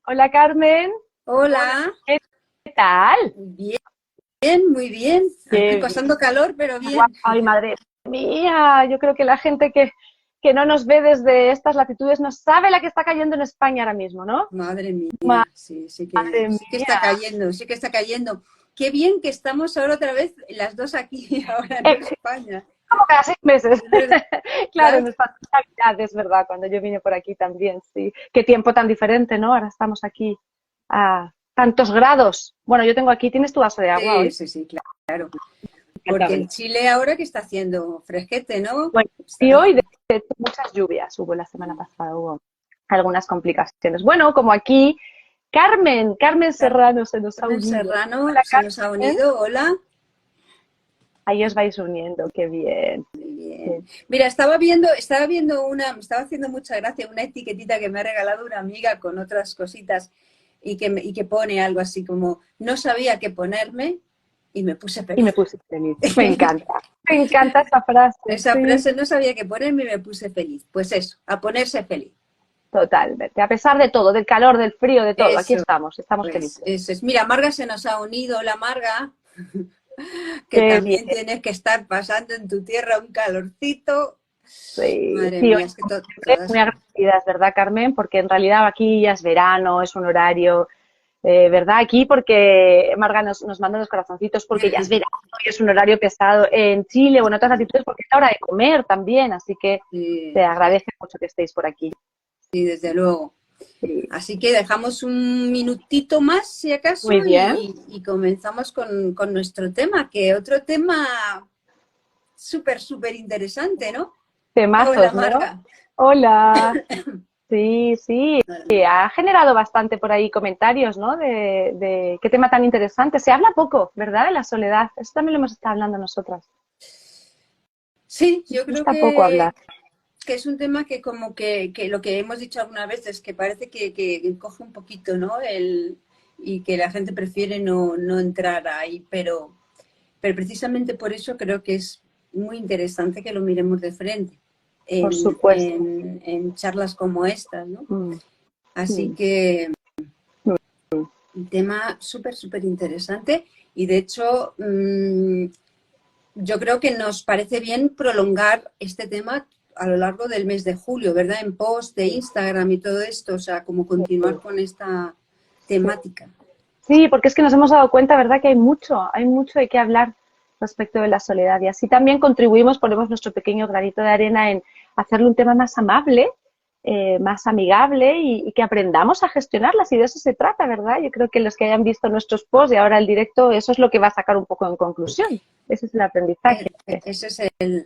Hola Carmen, Hola, ¿qué tal? bien, muy bien. Aquí Qué bien. pasando calor, pero bien. Ay, madre mía, yo creo que la gente que no nos ve desde estas latitudes no sabe la que está cayendo en España ahora mismo, ¿no? Madre mía, sí, Madre sí que está mía. cayendo, sí que está cayendo. Qué bien que estamos ahora otra vez las dos aquí, ahora en Eh, España. Como cada 6 meses. Es verdad, Claro, claro, en esta Navidad, es verdad, cuando yo vine por aquí también, sí. Qué tiempo tan diferente, ¿no? Ahora estamos aquí a tantos grados. Bueno, yo tengo aquí, ¿tienes tu vaso de agua sí, hoy? sí, sí, claro. Porque en Cárgamelo. Chile ahora que está haciendo fresquete, ¿no? Bueno, y Está hoy de hecho, muchas lluvias hubo la semana pasada, hubo algunas complicaciones. Bueno, como aquí, Carmen Serrano se nos ha Carmen unido. Serrano Hola, se nos ha Carmen. unido, hola. Ahí os vais uniendo, qué bien. Muy bien. Sí. Mira, me estaba haciendo mucha gracia una etiquetita que me ha regalado una amiga con otras cositas y que pone algo así como, no sabía qué ponerme y me puse Y me feliz. puse feliz. Me encanta esa frase, Esa sí, frase, no sabía qué ponerme y me puse feliz. Pues eso, a ponerse feliz. totalmente. A pesar de todo, del calor, del frío, de todo, aquí Eso, estamos pues, felices. eso es. Mira, Marga se nos ha unido, la Marga, que Qué bien, también tienes que estar pasando en tu tierra un calorcito. sí. Madre Sí, hoy mía, es que muy todas. agradecidas, ¿verdad, Carmen? Porque en realidad aquí ya es verano, es un horario ¿verdad? Aquí porque Marga nos manda los corazoncitos porque ya es verano y es un horario pesado en Chile o en otras latitudes porque es la hora de comer también, así que te Sí, agradece mucho que estéis por aquí. sí, desde luego. Sí. Así que dejamos un minutito más, si acaso, Muy bien, y comenzamos con nuestro tema, que otro tema súper, súper interesante, ¿no? Hola, temazos, ¿no? Marga. Hola, sí, sí, Hola, Marga. ha generado bastante por ahí comentarios, ¿no? De qué tema tan interesante. Se habla poco, ¿verdad? De la soledad. Eso también lo hemos estado hablando nosotras. Sí, Nos yo creo gusta poco hablar. que es un tema que como que lo que hemos dicho alguna vez es que parece que coge un poquito, ¿no? Y que la gente prefiere no entrar ahí, pero precisamente por eso creo que es muy interesante que lo miremos de frente Por supuesto. en charlas como estas, ¿no? Mm, Así mm, que mm. un tema súper, súper interesante y de hecho yo creo que nos parece bien prolongar este tema a lo largo del mes de julio, ¿verdad? En post de Sí, Instagram y todo esto, o sea, como sí, continuar con esta sí. temática. Sí, porque es que nos hemos dado cuenta, ¿verdad?, que hay mucho de qué hablar respecto de la soledad. Y así también contribuimos, ponemos nuestro pequeño granito de arena en hacerle un tema más amable, más amigable y que aprendamos a gestionarlas. Y de eso se trata, ¿verdad? Yo creo que los que hayan visto nuestros posts y ahora el directo, eso es lo que va a sacar un poco en conclusión. Ese es el aprendizaje. Ese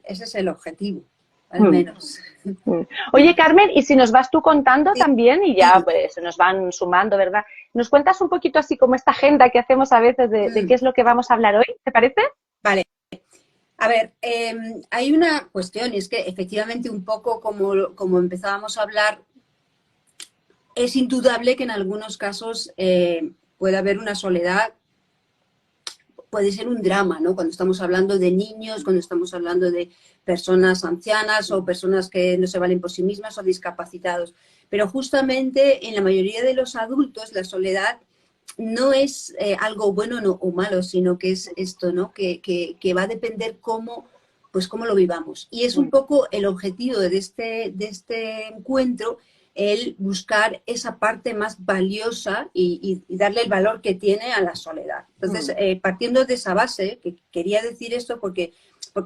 es el objetivo, al Mm. menos. Mm. Oye, Carmen, y si nos vas tú contando también, y ya Sí. pues se nos van sumando, ¿verdad? ¿Nos cuentas un poquito así como esta agenda que hacemos a veces de qué es lo que vamos a hablar hoy? ¿Te parece? Vale. A ver, hay una cuestión y es que efectivamente un poco como empezábamos a hablar, es indudable que en algunos casos puede haber una soledad, puede ser un drama, ¿no? Cuando estamos hablando de niños, cuando estamos hablando de personas ancianas o personas que no se valen por sí mismas o discapacitados. Pero justamente en la mayoría de los adultos la soledad no es algo bueno o malo, sino que es esto, ¿no? Que va a depender pues cómo lo vivamos. Y es un Mm, poco el objetivo de este encuentro, el buscar esa parte más valiosa y darle el valor que tiene a la soledad. Entonces, mm, partiendo de esa base, que quería decir esto porque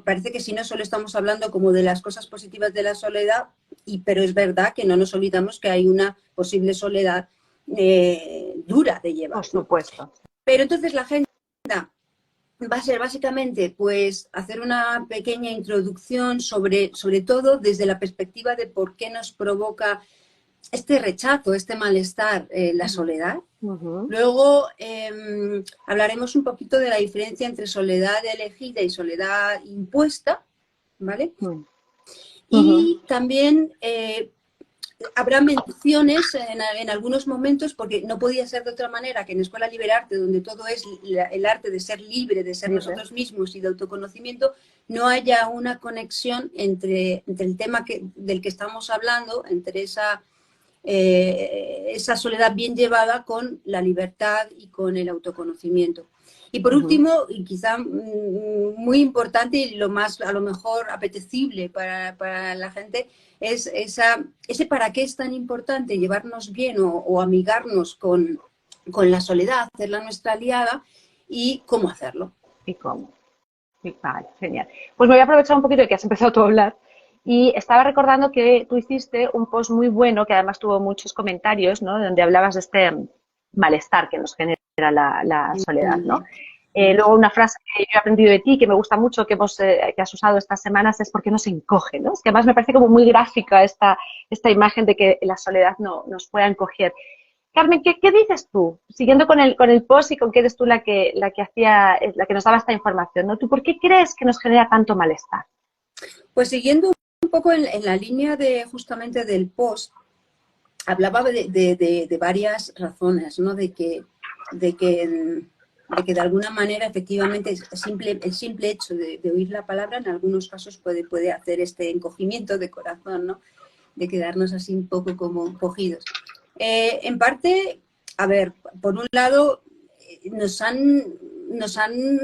parece que si no solo estamos hablando como de las cosas positivas de la soledad, pero es verdad que no nos olvidamos que hay una posible soledad dura de por llevar, ¿no? supuesto. Pero entonces la agenda va a ser básicamente pues hacer una pequeña introducción sobre todo desde la perspectiva de por qué nos provoca este rechazo, este malestar, la Mm, soledad. ujú, Luego hablaremos un poquito de la diferencia entre soledad elegida y soledad impuesta, ¿vale? mm, ujú, Y también habrá menciones en algunos momentos, porque no podía ser de otra manera que en Escuela Liberarte, donde todo es el arte de ser libre, de ser libre. nosotros mismos y de autoconocimiento, no haya una conexión entre el tema del que estamos hablando, entre esa soledad bien llevada con la libertad y con el autoconocimiento. Y por último, y quizá muy importante y lo más a lo mejor apetecible para la gente, es ese para qué es tan importante llevarnos bien o amigarnos con la soledad, hacerla nuestra aliada y cómo hacerlo. ¿Y cómo? Vale, genial. Pues me voy a aprovechar un poquito de que has empezado tú a hablar y estaba recordando que tú hiciste un post muy bueno que además tuvo muchos comentarios, ¿no? Donde hablabas de este malestar que nos genera la soledad, ¿no? Luego una frase que yo he aprendido de ti, que me gusta mucho, que has usado estas semanas, es porque nos encoge, ¿no? Es que además me parece como muy gráfica esta imagen de que la soledad nos pueda encoger. Carmen, ¿qué dices tú? Siguiendo con el post y con que eres tú la que nos daba esta información, ¿no? ¿Tú por qué crees que nos genera tanto malestar? Pues siguiendo un poco en la línea justamente del post, hablaba de varias razones, ¿no? De que de alguna manera efectivamente el simple hecho de oír la palabra en algunos casos puede hacer este encogimiento de corazón, ¿no? De quedarnos así un poco como cogidos. En parte, a ver, por un lado, nos han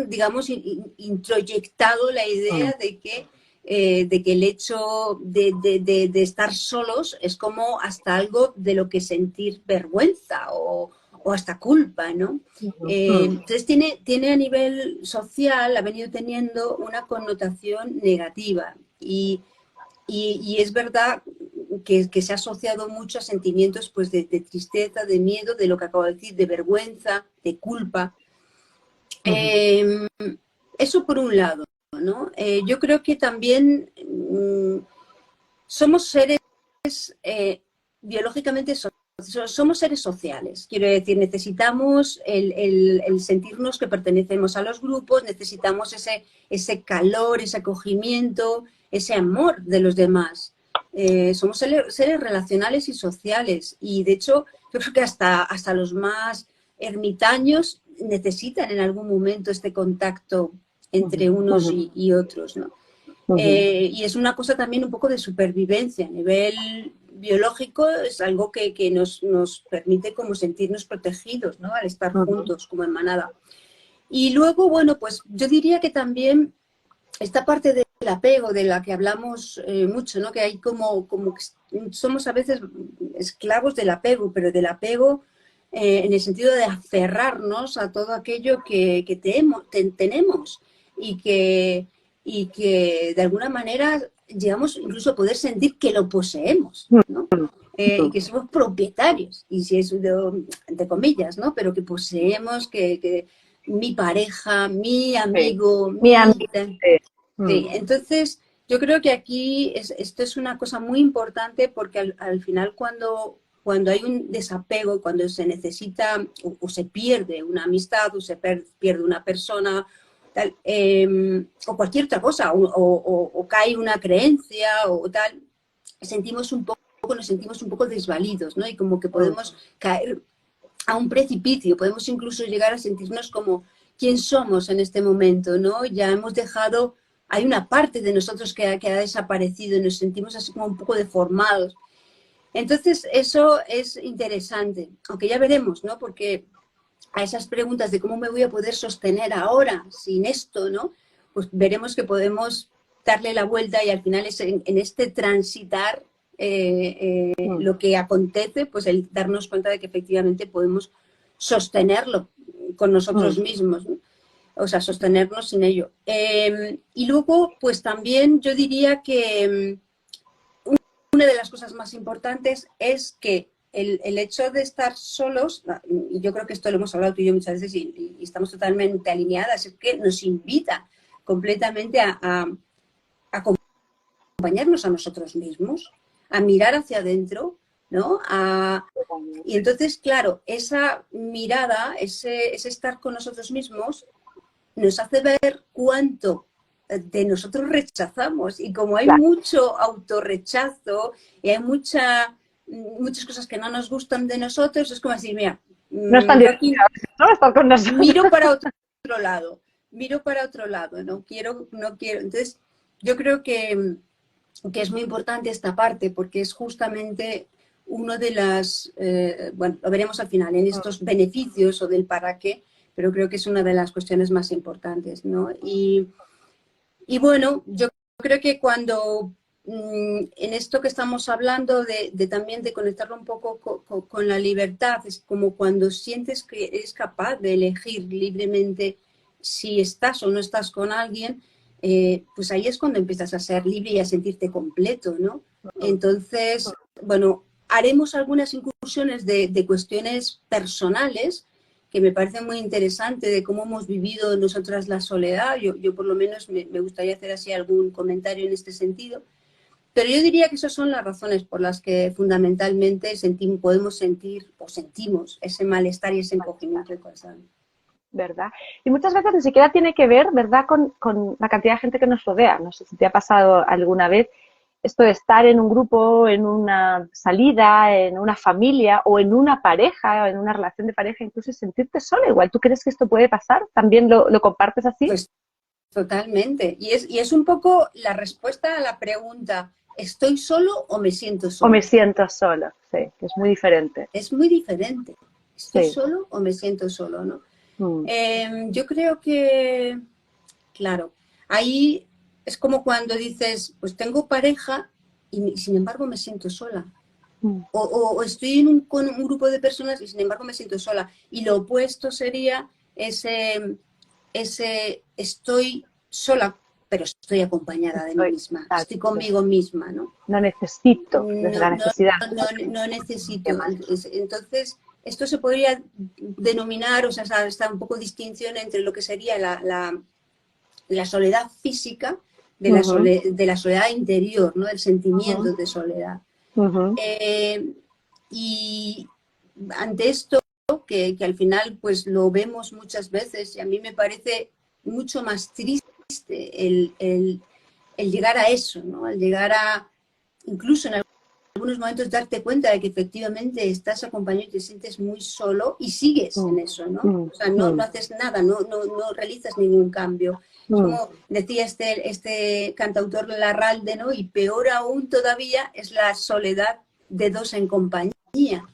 digamos, introyectado la idea de que el hecho de estar solos es como hasta algo de lo que sentir vergüenza o hasta culpa, ¿no? Entonces tiene a nivel social, ha venido teniendo una connotación negativa y es verdad que se ha asociado mucho a sentimientos pues, de tristeza, de miedo, de lo que acabo de decir, de vergüenza, de culpa. Eso por un lado, ¿no? Yo creo que también somos seres biológicamente somos seres sociales, quiero decir, necesitamos el sentirnos que pertenecemos a los grupos, necesitamos ese calor, ese acogimiento, ese amor de los demás. Somos seres relacionales y sociales y de hecho yo creo que hasta los más ermitaños necesitan en algún momento este contacto entre unos y otros, ¿no? Y es una cosa también un poco de supervivencia a nivel biológico, es algo que nos permite como sentirnos protegidos, ¿no? Al estar juntos como en manada. Y luego, bueno, pues yo diría que también esta parte del apego de la que hablamos mucho, ¿no? Que hay como que somos a veces esclavos del apego, pero del apego en el sentido de aferrarnos a todo aquello que tenemos y que de alguna manera llegamos incluso a poder sentir que lo poseemos, ¿no? Y que somos propietarios, y si es entre comillas, ¿no? Pero que poseemos, que mi pareja, mi amigo, Mi amigo. Sí, entonces yo creo que aquí esto es una cosa muy importante porque al final cuando hay un desapego, cuando se necesita o se pierde una amistad o se pierde una persona tal, o cualquier otra cosa o cae una creencia o tal, nos sentimos un poco desvalidos, ¿no? Y como que podemos caer a un precipicio, podemos incluso llegar a sentirnos como quién somos en este momento, ¿no? Ya hemos dejado, hay una parte de nosotros que ha desaparecido y nos sentimos así como un poco deformados. Entonces, eso es interesante, aunque ya veremos, ¿no? Porque a esas preguntas de cómo me voy a poder sostener ahora sin esto, ¿no? Pues veremos que podemos darle la vuelta y al final es en este transitar lo que acontece, pues el darnos cuenta de que efectivamente podemos sostenerlo con nosotros mismos, ¿no? O sea, sostenernos sin ello. Y luego, pues también yo diría que una de las cosas más importantes es que el hecho de estar solos, y yo creo que esto lo hemos hablado tú y yo muchas veces y estamos totalmente alineadas, es que nos invita completamente a acompañarnos a nosotros mismos, a mirar hacia adentro, ¿no? Y entonces, claro, esa mirada, ese estar con nosotros mismos, nos hace ver cuánto de nosotros rechazamos. Y como hay mucho autorrechazo y hay muchas cosas que no nos gustan de nosotros, es como decir, mira, No están direccionados, ¿no? Estar con nosotros. miro para otro lado, no quiero. Entonces, yo creo que es muy importante esta parte porque es justamente uno de las, bueno, lo veremos al final, en estos beneficios o del para qué, pero creo que es una de las cuestiones más importantes, ¿no? Y bueno, yo creo que cuando en esto que estamos hablando de también de conectarlo un poco con la libertad, es como cuando sientes que eres capaz de elegir libremente si estás o no estás con alguien, pues ahí es cuando empiezas a ser libre y a sentirte completo, ¿no? Entonces, bueno, haremos algunas incursiones de cuestiones personales que me parece muy interesante de cómo hemos vivido nosotras la soledad. Yo por lo menos me gustaría hacer así algún comentario en este sentido. Pero yo diría que esas son las razones por las que fundamentalmente podemos sentir o sentimos ese malestar y ese encogimiento de corazón. ¿Verdad? Y muchas veces ni siquiera tiene que ver, ¿verdad?, con la cantidad de gente que nos rodea. No sé si te ha pasado alguna vez esto de estar en un grupo, en una salida, en una familia o en una pareja, o en una relación de pareja, incluso sentirte sola igual. ¿Tú crees que esto puede pasar? ¿También lo compartes así? Pues totalmente. Y es un poco la respuesta a la pregunta, ¿estoy solo o me siento O solo? me siento solo, sí, que es muy diferente. Es muy diferente. ¿Estoy Sí. solo o me siento solo, no? Mm. Yo creo que, claro, ahí es como cuando dices, pues tengo pareja y sin embargo me siento sola. Mm. O estoy con un grupo de personas y sin embargo me siento sola. Y lo opuesto sería ese estoy sola, pero estoy acompañada de mí misma. Estoy Exacto. conmigo misma, ¿no? No necesito, desde No, la no, necesidad. no necesito. Entonces, esto se podría denominar, o sea, está un poco distinción entre lo que sería la soledad física de la soledad interior, ¿no? El sentimiento de soledad. Y ante esto, que al final pues lo vemos muchas veces, y a mí me parece mucho más triste el llegar a eso, ¿no? El llegar a, incluso en algunos momentos, darte cuenta de que efectivamente estás acompañado y te sientes muy solo y sigues en eso, ¿no? O sea, no haces nada, no realizas ningún cambio. Es como decía este cantautor Larralde, ¿no? Y peor aún todavía es la soledad de dos en compañía.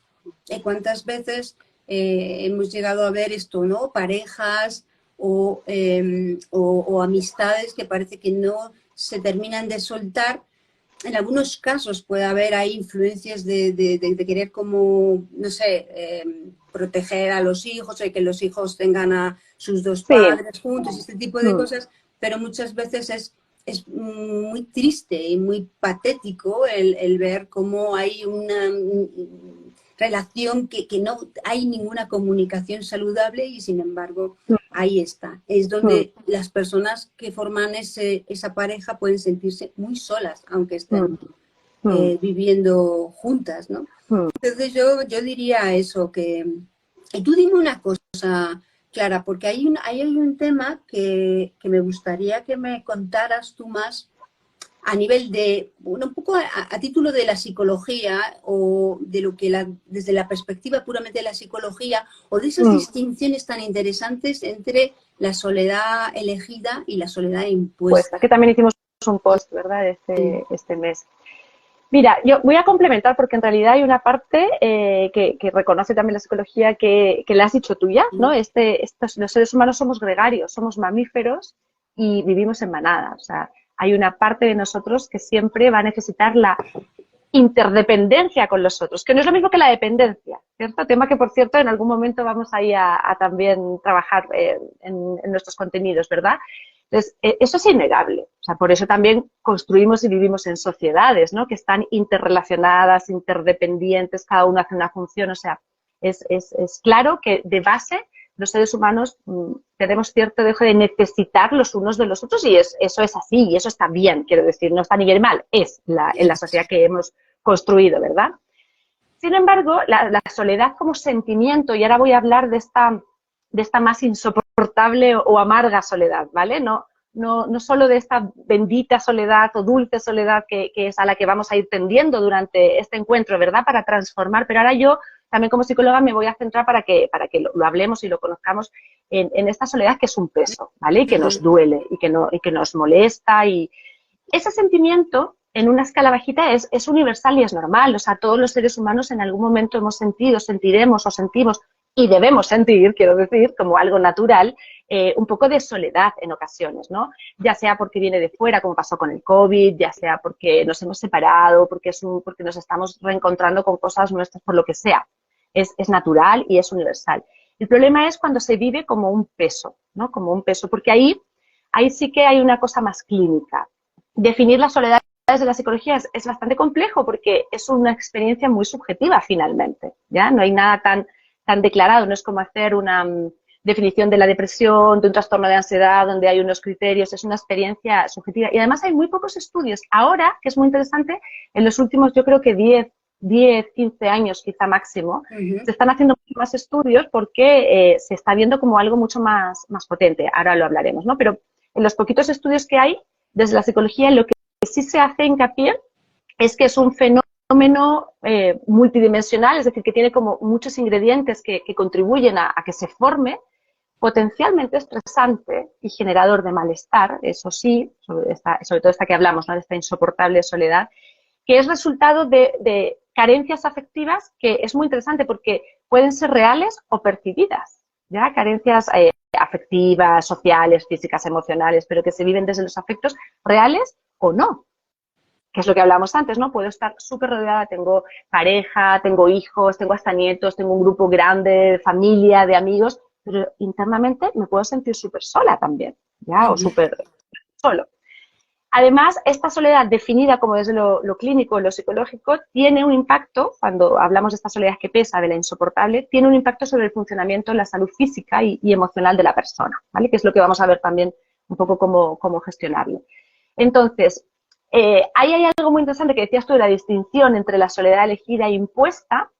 ¿Cuántas veces hemos llegado a ver esto, ¿no? Parejas o amistades que parece que no se terminan de soltar. En algunos casos puede haber ahí influencias de querer como, no sé, proteger a los hijos, o que los hijos tengan a sus dos padres juntos, este tipo de cosas, pero muchas veces es muy triste y muy patético el ver cómo hay una relación que no hay ninguna comunicación saludable y sin embargo ahí está. Es donde las personas que forman esa pareja pueden sentirse muy solas, aunque estén viviendo juntas, ¿no? Entonces yo diría eso, que... Y tú dime una cosa, Clara, porque hay un tema que me gustaría que me contaras tú más a nivel de, bueno, un poco a título de la psicología o de lo que desde la perspectiva puramente de la psicología o de esas distinciones tan interesantes entre la soledad elegida y la soledad impuesta. Que también hicimos un post, ¿verdad?, este mes. Mira, yo voy a complementar porque en realidad hay una parte que reconoce también la psicología que la has dicho tú ya, ¿no? Los seres humanos somos gregarios, somos mamíferos y vivimos en manada. O sea, hay una parte de nosotros que siempre va a necesitar la interdependencia con los otros, que no es lo mismo que la dependencia, ¿cierto? Tema que, por cierto, en algún momento vamos a ir a también trabajar en nuestros contenidos, ¿verdad? Entonces, eso es innegable. O sea, por eso también construimos y vivimos en sociedades, ¿no?, que están interrelacionadas, interdependientes, cada uno hace una función. O sea, es claro que de base los seres humanos tenemos cierto dejo de necesitar los unos de los otros y eso es así y eso está bien, quiero decir, no está ni bien mal, es en la sociedad que hemos construido, ¿verdad? Sin embargo, la soledad como sentimiento, y ahora voy a hablar de esta más insoportable o amarga soledad, ¿vale? No solo de esta bendita soledad o dulce soledad que es a la que vamos a ir tendiendo durante este encuentro, ¿verdad?, para transformar, pero ahora yo también como psicóloga me voy a centrar para que lo hablemos y lo conozcamos en esta soledad que es un peso, ¿vale?, y que nos duele y que nos molesta, y ese sentimiento en una escala bajita es universal y es normal. O sea, todos los seres humanos en algún momento hemos sentido, sentiremos o sentimos y debemos sentir, quiero decir, como algo natural, un poco de soledad en ocasiones, ¿no? Ya sea porque viene de fuera, como pasó con el COVID, ya sea porque nos hemos separado, porque nos estamos reencontrando con cosas nuestras, por lo que sea. Es natural y es universal. El problema es cuando se vive como un peso, ¿no? Como un peso, porque ahí sí que hay una cosa más clínica. Definir la soledad desde la psicología es bastante complejo porque es una experiencia muy subjetiva finalmente, ¿ya? No hay nada tan declarado, no es como hacer una definición de la depresión, de un trastorno de ansiedad, donde hay unos criterios, es una experiencia subjetiva. Y además hay muy pocos estudios. Ahora, que es muy interesante, en los últimos, yo creo que 10, 15 años quizá máximo, se están haciendo muchos más estudios porque se está viendo como algo mucho más potente. Ahora lo hablaremos, ¿no? Pero en los poquitos estudios que hay, desde la psicología, lo que sí se hace hincapié es que es un fenómeno multidimensional, es decir, que tiene como muchos ingredientes que contribuyen a que se forme, potencialmente estresante y generador de malestar, eso sí, sobre todo esta que hablamos, ¿no? De esta insoportable soledad, que es resultado de carencias afectivas, que es muy interesante porque pueden ser reales o percibidas, ¿ya? Carencias afectivas, sociales, físicas, emocionales, pero que se viven desde los afectos reales o no, que es lo que hablábamos antes, ¿no? Puedo estar súper rodeada, tengo pareja, tengo hijos, tengo hasta nietos, tengo un grupo grande de familia, de amigos, pero internamente me puedo sentir súper sola también, ¿ya? O súper solo. Además, esta soledad definida como desde lo clínico, lo psicológico, tiene un impacto, cuando hablamos de esta soledad que pesa, de la insoportable, tiene un impacto sobre el funcionamiento, la salud física y emocional de la persona, ¿vale? Que es lo que vamos a ver también un poco cómo gestionarlo. Entonces, ahí hay algo muy interesante que decías tú de la distinción entre la soledad elegida e impuesta,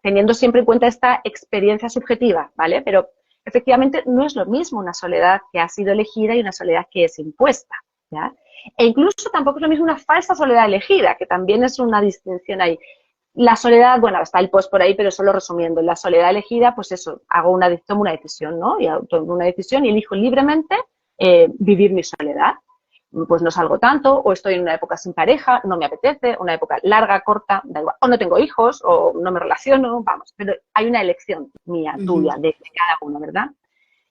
teniendo siempre en cuenta esta experiencia subjetiva, ¿vale? Pero efectivamente no es lo mismo una soledad que ha sido elegida y una soledad que es impuesta, ¿ya? E incluso tampoco es lo mismo una falsa soledad elegida, que también es una distinción ahí. La soledad, bueno, está el post por ahí, pero solo resumiendo, la soledad elegida, pues eso, tomo una decisión, ¿no? Y tomo una decisión y elijo libremente vivir mi soledad. Pues no salgo tanto, o estoy en una época sin pareja, no me apetece, una época larga, corta, da igual, o no tengo hijos, o no me relaciono, vamos, pero hay una elección mía, tuya, de cada uno, ¿verdad?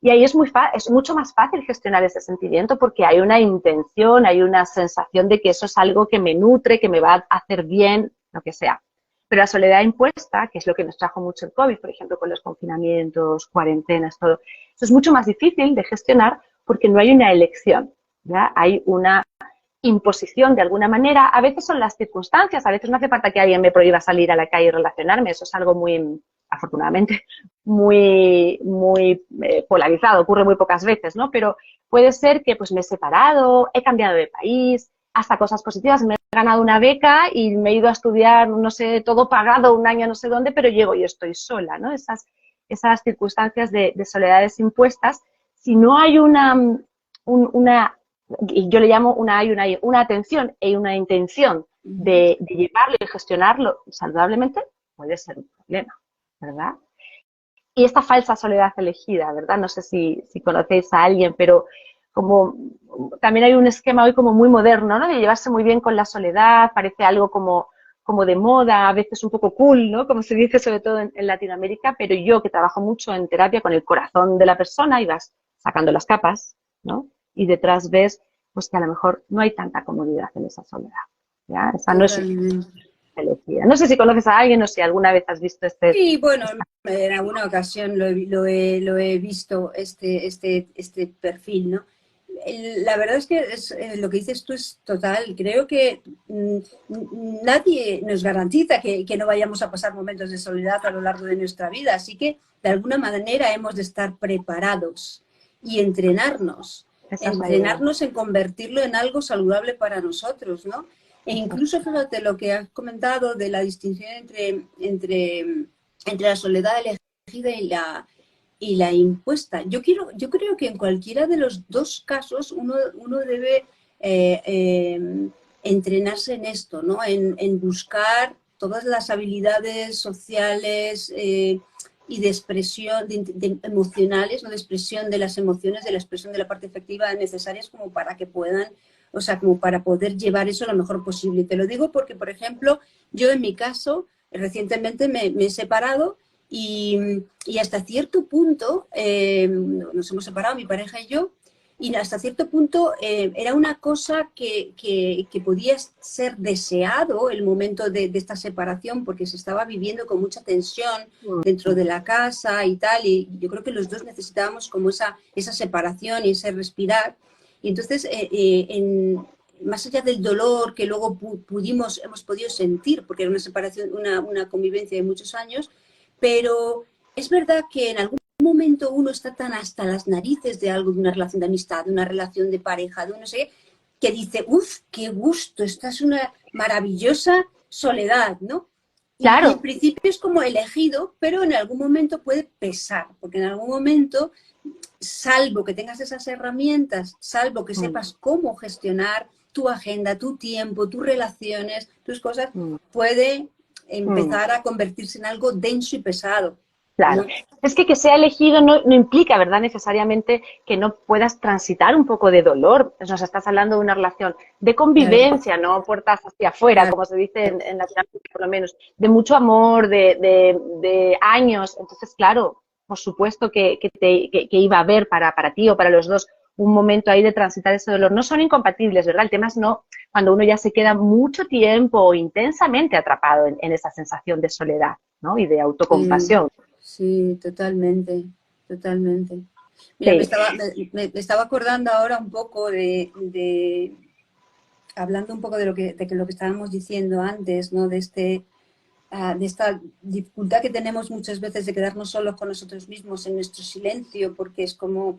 Y ahí es mucho más fácil gestionar ese sentimiento porque hay una intención, hay una sensación de que eso es algo que me nutre, que me va a hacer bien, lo que sea. Pero la soledad impuesta, que es lo que nos trajo mucho el COVID, por ejemplo, con los confinamientos, cuarentenas, todo, eso es mucho más difícil de gestionar porque no hay una elección, ¿ya? Hay una imposición de alguna manera. A veces son las circunstancias, a veces no hace falta que alguien me prohíba salir a la calle y relacionarme, eso es algo muy, afortunadamente, muy polarizado, ocurre muy pocas veces, ¿no? Pero puede ser que pues me he separado, he cambiado de país, hasta cosas positivas, me he ganado una beca y me he ido a estudiar, no sé, todo pagado un año no sé dónde, pero llego y estoy sola, ¿no? Esas circunstancias de soledades impuestas, si no hay y yo le llamo una atención y una intención de llevarlo y gestionarlo saludablemente, puede ser un problema, ¿verdad? Y esta falsa soledad elegida, ¿verdad? No sé si conocéis a alguien, pero como también hay un esquema hoy como muy moderno, ¿no? De llevarse muy bien con la soledad, parece algo como de moda, a veces un poco cool, ¿no? Como se dice sobre todo en Latinoamérica, pero yo que trabajo mucho en terapia con el corazón de la persona y vas sacando las capas, ¿no? Y detrás ves pues que a lo mejor no hay tanta comodidad en esa soledad, ¿ya? Esa no es Totalmente. elegida. No sé si conoces a alguien o si alguna vez has visto Sí, bueno, en alguna ocasión lo he visto, este perfil, ¿no? La verdad es que lo que dices tú es total. Creo que nadie nos garantiza que no vayamos a pasar momentos de soledad a lo largo de nuestra vida, así que de alguna manera hemos de estar preparados y entrenarnos en convertirlo en algo saludable para nosotros, ¿no? E incluso, fíjate, lo que has comentado de la distinción entre la soledad elegida y la impuesta. Yo creo que en cualquiera de los dos casos uno debe entrenarse en esto, ¿no? En buscar todas las habilidades sociales y de expresión de emocionales, ¿no? De expresión de las emociones, de la expresión de la parte efectiva necesarias como para que puedan o sea, como para poder llevar eso lo mejor posible. Y te lo digo porque, por ejemplo, yo en mi caso, recientemente me he separado y hasta cierto punto nos hemos separado, mi pareja y yo, y hasta cierto punto era una cosa que podía ser deseado el momento de esta separación, porque se estaba viviendo con mucha tensión dentro de la casa y tal, y yo creo que los dos necesitábamos como esa separación y ese respirar. Y entonces, más allá del dolor que luego hemos podido sentir, porque era una separación, una convivencia de muchos años, pero es verdad que en algún momento uno está tan hasta las narices de algo, de una relación de amistad, de una relación de pareja, de un no sé qué, que dice, uff, qué gusto, esta es una maravillosa soledad, ¿no? Y en Claro. principio es como elegido, pero en algún momento puede pesar, porque en algún momento, salvo que tengas esas herramientas, salvo que sepas cómo gestionar tu agenda, tu tiempo, tus relaciones, tus cosas, puede empezar a convertirse en algo denso y pesado, Claro. ¿no? Es que sea elegido no implica, ¿verdad?, necesariamente que no puedas transitar un poco de dolor. Nos estás hablando de una relación de Claro, convivencia, no puertas hacia afuera, claro. como se dice en Latinoamérica por lo menos, de mucho amor, de años. Entonces, claro, por supuesto que iba a haber para ti o para los dos un momento ahí de transitar ese dolor. No son incompatibles, ¿verdad? El tema es no cuando uno ya se queda mucho tiempo o intensamente atrapado en esa sensación de soledad, ¿no? Y de Sí, autocompasión. sí, totalmente, totalmente. Mira, Sí, me estaba acordando ahora un poco hablando un poco de lo que estábamos diciendo antes, ¿no? De esta dificultad que tenemos muchas veces de quedarnos solos con nosotros mismos en nuestro silencio, porque es como,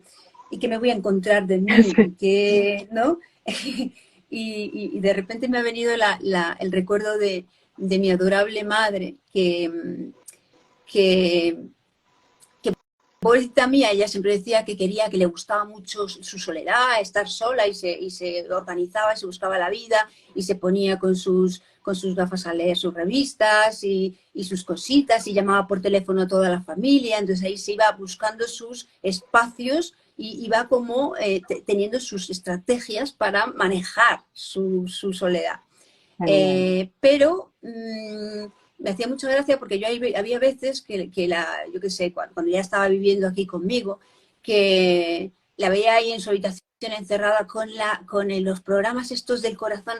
¿y qué me voy a encontrar de mí? sí. ¿Y qué, no? Y de repente me ha venido el recuerdo de mi adorable madre, que pobrecita mía, ella siempre decía que quería, que le gustaba mucho su soledad, estar sola y se organizaba, se buscaba la vida y se ponía con sus gafas a leer sus revistas y sus cositas y llamaba por teléfono a toda la familia. Entonces ahí se iba buscando sus espacios y iba como teniendo sus estrategias para manejar su soledad. Genial. Pero me hacía mucha gracia porque había veces yo qué sé, cuando ya estaba viviendo aquí conmigo, que la veía ahí en su habitación encerrada con los programas estos del corazón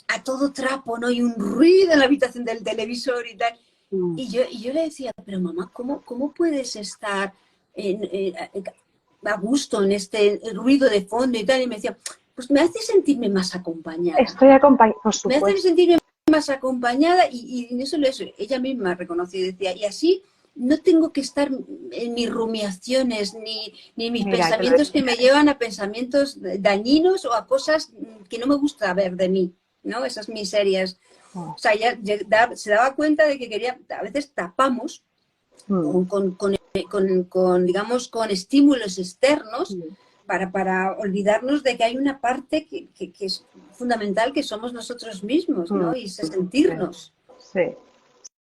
a todo trapo, ¿no? Y un ruido en la habitación del televisor y tal. Y yo le decía, pero mamá, ¿cómo puedes estar a gusto en este ruido de fondo y tal? Y me decía, pues me hace sentirme más acompañada. Estoy acompañada, por Me hace supuesto. sentirme más acompañada y no solo eso, ella misma reconoció y decía, y así no tengo que estar en mis rumiaciones ni mis Mira, que lo pensamientos que me llevan a pensamientos dañinos o a cosas que no me gusta ver de mí, ¿no? Esas miserias. O sea, se daba cuenta de que a veces tapamos digamos, con estímulos externos para olvidarnos de que hay una parte que es fundamental, que somos nosotros mismos, ¿no? Y sentirnos. sí,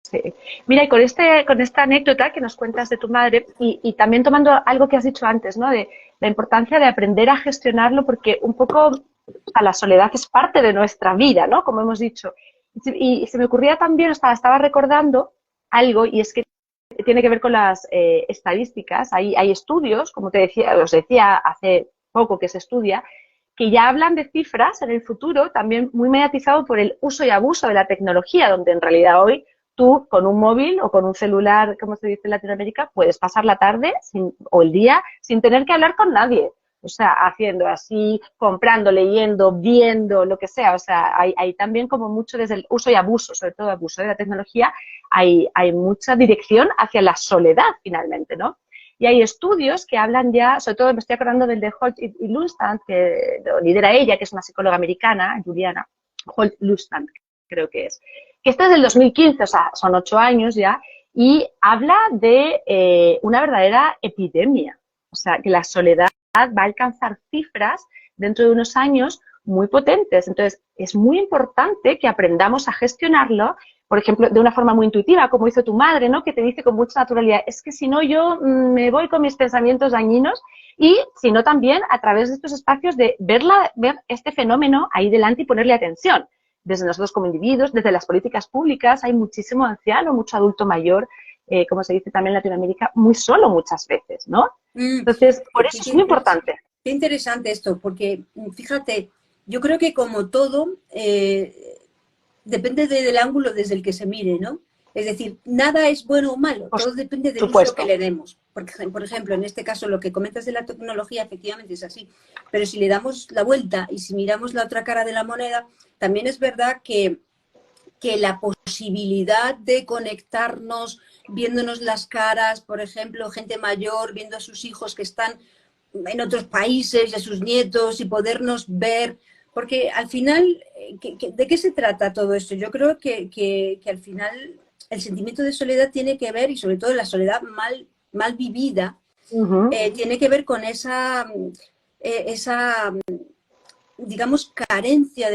sí. Mira, y con esta anécdota que nos cuentas de tu madre, y también tomando algo que has dicho antes, ¿no? De la importancia de aprender a gestionarlo, porque un poco la soledad es parte de nuestra vida, ¿no? Como hemos dicho. Y se me ocurría también, estaba recordando algo, y es que tiene que ver con las estadísticas. Hay estudios, como os decía hace poco que se estudia, que ya hablan de cifras en el futuro, también muy mediatizado por el uso y abuso de la tecnología, donde en realidad hoy tú con un móvil o con un celular, como se dice en Latinoamérica, puedes pasar la tarde o el día sin tener que hablar con nadie. O sea, haciendo así, comprando, leyendo, viendo, lo que sea. O sea, hay también como mucho desde el uso y abuso, sobre todo abuso de la tecnología, hay mucha dirección hacia la soledad finalmente, ¿no? Y hay estudios que hablan ya, sobre todo me estoy acordando del de Holt y Lundstad, que lo lidera ella, que es una psicóloga americana, Juliana Holt-Lundstad, creo que este es del 2015, o sea, son 8 años ya, y habla de una verdadera epidemia. O sea, que la soledad va a alcanzar cifras dentro de unos años muy potentes. Entonces, es muy importante que aprendamos a gestionarlo por ejemplo, de una forma muy intuitiva, como hizo tu madre, ¿no? Que te dice con mucha naturalidad, es que si no yo me voy con mis pensamientos dañinos, y si no también a través de estos espacios de ver este fenómeno ahí delante y ponerle atención. Desde nosotros como individuos, desde las políticas públicas, hay muchísimo anciano, mucho adulto mayor, como se dice también en Latinoamérica, muy solo muchas veces, ¿no? Entonces, por eso es muy importante. Qué interesante esto, porque fíjate, yo creo que como todo, depende del ángulo desde el que se mire, ¿no? Es decir, nada es bueno o malo, todo depende del uso que le demos. Porque, por ejemplo, en este caso, lo que comentas de la tecnología, efectivamente es así. Pero si le damos la vuelta y si miramos la otra cara de la moneda, también es verdad que la posibilidad de conectarnos viéndonos las caras, por ejemplo, gente mayor viendo a sus hijos que están en otros países, a sus nietos, y podernos ver, porque al final, ¿de qué se trata todo esto? Yo creo que al final el sentimiento de soledad tiene que ver, y sobre todo la soledad mal vivida, tiene que ver con esa digamos, carencia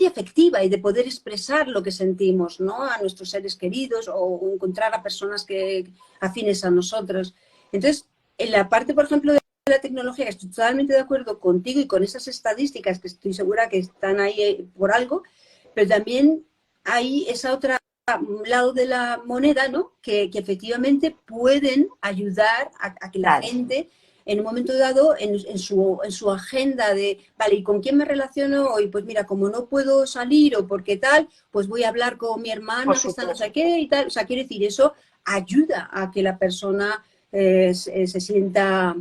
afectiva y de poder expresar lo que sentimos, ¿no? A nuestros seres queridos o encontrar a personas afines a nosotros. Entonces, en la parte, por ejemplo, de la tecnología, estoy totalmente de acuerdo contigo y con esas estadísticas que estoy segura que están ahí por algo, pero también hay esa otra lado de la moneda, ¿no? Que efectivamente pueden ayudar a que la gente en un momento dado, en su agenda de, vale, ¿y con quién me relaciono hoy? Pues mira, como no puedo salir o porque tal, pues voy a hablar con mi hermana que está no sé qué y tal. O sea, quiero decir, eso ayuda a que la persona se sienta,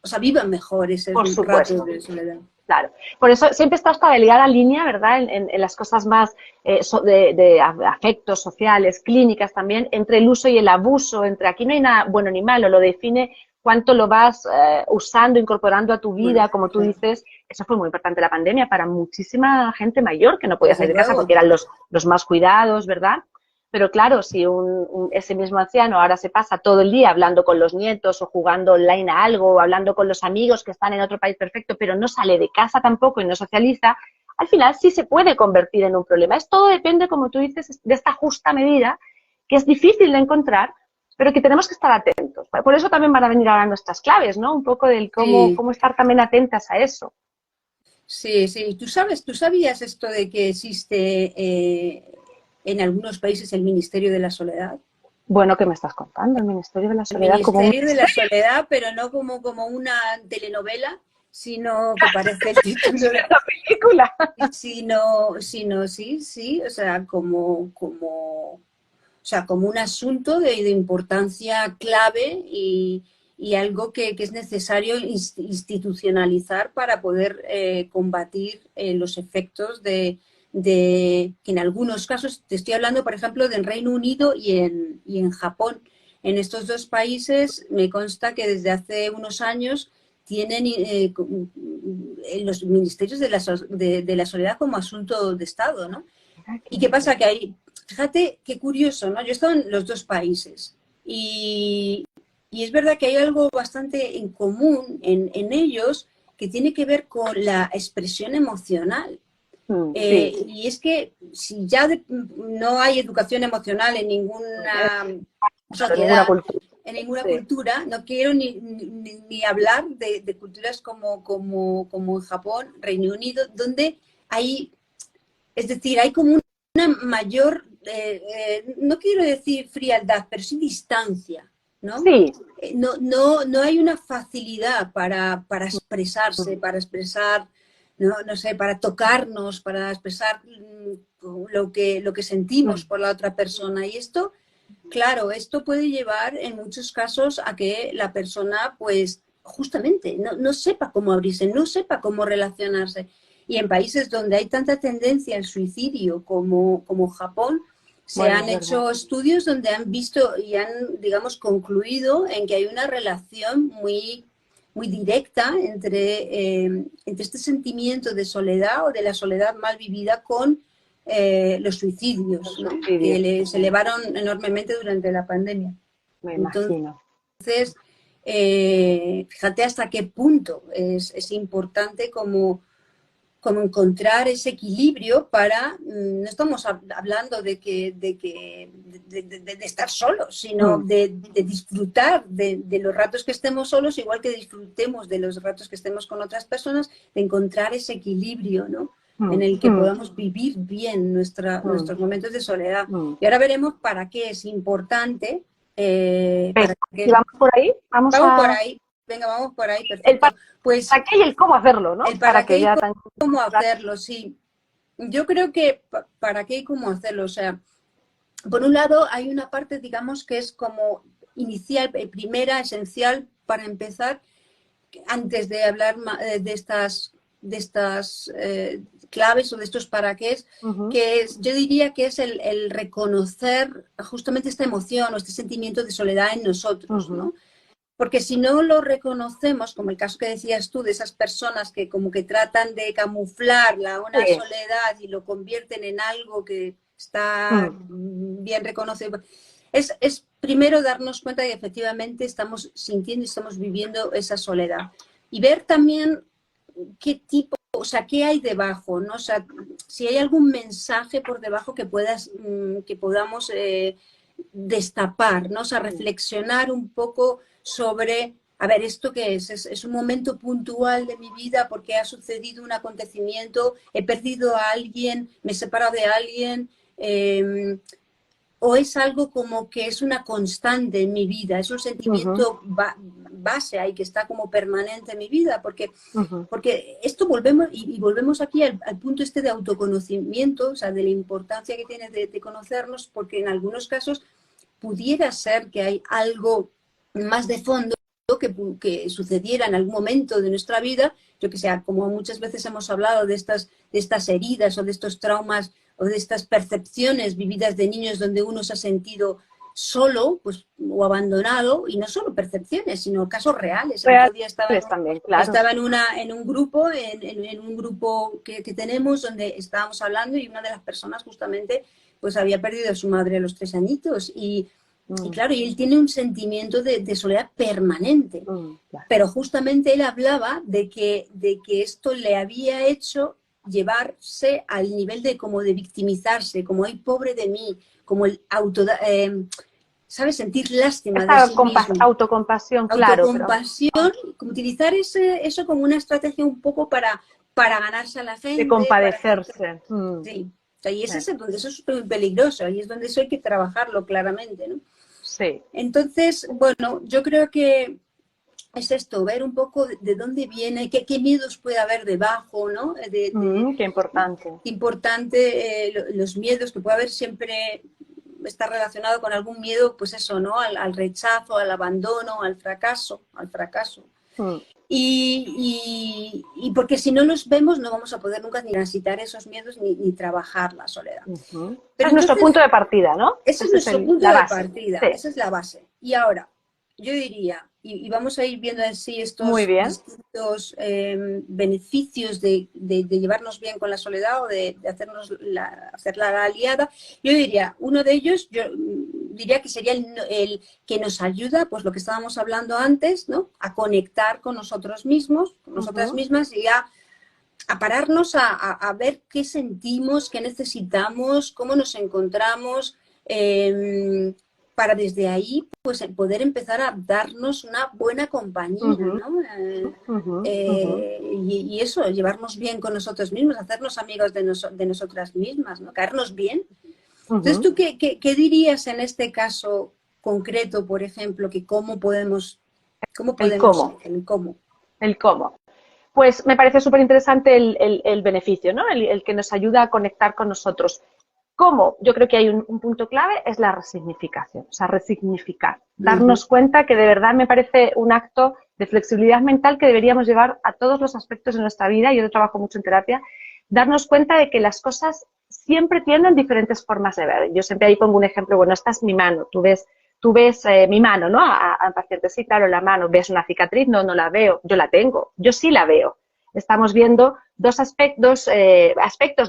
o sea, viva mejor ese rato de soledad. Claro, por eso siempre está esta delgada línea, ¿verdad?, en las cosas más de afectos sociales, clínicas también, entre el uso y el abuso, entre aquí no hay nada bueno ni malo, lo define cuánto lo vas usando, incorporando a tu vida, como tú dices. Eso fue muy importante la pandemia para muchísima gente mayor que no podía salir de casa porque eran los más cuidados, ¿verdad? Pero claro, si ese mismo anciano ahora se pasa todo el día hablando con los nietos o jugando online a algo o hablando con los amigos que están en otro país perfecto, pero no sale de casa tampoco y no socializa, al final sí se puede convertir en un problema. Todo depende, como tú dices, de esta justa medida, que es difícil de encontrar, pero que tenemos que estar atentos. Por eso también van a venir ahora nuestras claves, ¿no? Un poco del cómo estar también atentas a eso. Sí, sí. ¿Tú sabías esto de que existe en algunos países el Ministerio de la Soledad? Bueno, ¿qué me estás contando? El Ministerio de la Soledad. El Ministerio de la Soledad, pero no como una telenovela, sino que parece el título de la película. Sí, o sea, como un asunto de importancia clave y algo que es necesario institucionalizar para poder combatir los efectos de que en algunos casos, te estoy hablando, por ejemplo, del Reino Unido y en Japón. En estos dos países me consta que desde hace unos años tienen los ministerios de la soledad como asunto de Estado, ¿no? ¿Y qué pasa? Que hay, fíjate qué curioso, ¿no? Yo he estado en los dos países y es verdad que hay algo bastante en común en ellos que tiene que ver con la expresión emocional. Y es que si ya no hay educación emocional en ninguna sociedad, en ninguna cultura, no quiero ni hablar de culturas como en Japón, Reino Unido, donde hay, es decir, hay como una mayor, no quiero decir frialdad, pero sí distancia, ¿no? Sí. No hay una facilidad para expresarse, para expresar, no sé, para tocarnos, para expresar lo que sentimos por la otra persona. Y esto, claro, esto puede llevar en muchos casos a que la persona, pues, justamente, no sepa cómo abrirse, no sepa cómo relacionarse. Y en países donde hay tanta tendencia al suicidio como Japón, se han hecho estudios donde han visto y han, digamos, concluido en que hay una relación muy, muy directa entre este sentimiento de soledad o de la soledad mal vivida con los suicidios, ¿no? Que se elevaron enormemente durante la pandemia. Me imagino. Entonces, fíjate hasta qué punto es importante como como encontrar ese equilibrio para, no estamos hablando de estar solos, sino de disfrutar de los ratos que estemos solos, igual que disfrutemos de los ratos que estemos con otras personas, de encontrar ese equilibrio, ¿no? En el que podamos vivir bien nuestros momentos de soledad. Y ahora veremos para qué es importante. ¿Vamos por ahí? Vamos por ahí. Venga, vamos por ahí, perfecto. Pues, ¿para qué y el cómo hacerlo, no? El para qué y cómo hacerlo, sí. Yo creo que para qué y cómo hacerlo, o sea, por un lado hay una parte, digamos, que es como inicial, primera, esencial para empezar, antes de hablar de estas claves o de estos para qué es, que es, yo diría que es el reconocer justamente esta emoción o este sentimiento de soledad en nosotros, ¿no? Porque si no lo reconocemos, como el caso que decías tú, de esas personas que como que tratan de camuflar una soledad y lo convierten en algo que está bien reconocido, es primero darnos cuenta de que efectivamente estamos sintiendo y estamos viviendo esa soledad. Y ver también qué tipo, o sea, qué hay debajo, ¿no? O sea, si hay algún mensaje por debajo que podamos destapar, ¿no? O sea, reflexionar un poco sobre, a ver, ¿esto qué es? ¿Es un momento puntual de mi vida porque ha sucedido un acontecimiento, he perdido a alguien, me he separado de alguien? ¿O es algo como que es una constante en mi vida? ¿Es un sentimiento base ahí que está como permanente en mi vida? Porque esto volvemos aquí al punto este de autoconocimiento, o sea, de la importancia que tiene de conocernos, porque en algunos casos pudiera ser que hay algo más de fondo que sucediera en algún momento de nuestra vida, yo que sé, como muchas veces hemos hablado de estas heridas o de estos traumas o de estas percepciones vividas de niños donde uno se ha sentido solo, pues, o abandonado, y no solo percepciones, sino casos reales. El otro día estaba en un grupo que tenemos donde estábamos hablando y una de las personas justamente pues había perdido a su madre a los 3 añitos y claro, y él tiene un sentimiento de soledad permanente, pero justamente él hablaba de que esto le había hecho llevarse al nivel de como de victimizarse, como ay, pobre de mí, como el ¿sabes? Sentir lástima de sí mismo. Autocompasión, claro. Autocompasión, como utilizar eso como una estrategia un poco para ganarse a la gente. De compadecerse. Sí. O sea, y eso es muy peligroso, y es donde eso hay que trabajarlo claramente, ¿no? Sí. Entonces, bueno, yo creo que es esto, ver un poco de dónde viene, qué miedos puede haber debajo, ¿no? Qué importante. Importante, los miedos que puede haber siempre está relacionado con algún miedo, pues eso, ¿no? Al rechazo, al abandono, al fracaso. Y porque si no los vemos no vamos a poder nunca ni transitar esos miedos ni trabajar la soledad. Pero es nuestro punto de partida, ¿no? Ese es nuestro punto de partida, esa es la base. Y ahora, yo diría, y vamos a ir viendo así estos distintos beneficios de llevarnos bien con la soledad o de hacerla la aliada. Yo diría, uno de ellos, yo diría que sería el que nos ayuda, pues lo que estábamos hablando antes, ¿no? A conectar con nosotros mismos, con nosotras mismas y a pararnos a ver qué sentimos, qué necesitamos, cómo nos encontramos, para desde ahí pues poder empezar a darnos una buena compañía, ¿no? Y eso, llevarnos bien con nosotros mismos, hacernos amigos de nosotras mismas, ¿no? Caernos bien. Entonces, ¿tú qué dirías en este caso concreto, por ejemplo, que cómo podemos el cómo. Pues me parece súper interesante el beneficio, ¿no? El que nos ayuda a conectar con nosotros. ¿Cómo? Yo creo que hay un punto clave, es la resignificación, o sea, resignificar. Darnos cuenta que de verdad me parece un acto de flexibilidad mental que deberíamos llevar a todos los aspectos de nuestra vida. Yo trabajo mucho en terapia. Darnos cuenta de que las cosas siempre tienen diferentes formas de ver. Yo siempre ahí pongo un ejemplo, bueno, esta es mi mano, tú ves mi mano, ¿no? A pacientes, sí, claro, la mano. ¿Ves una cicatriz? No, no la veo. Yo la tengo. Yo sí la veo. Estamos viendo dos aspectos,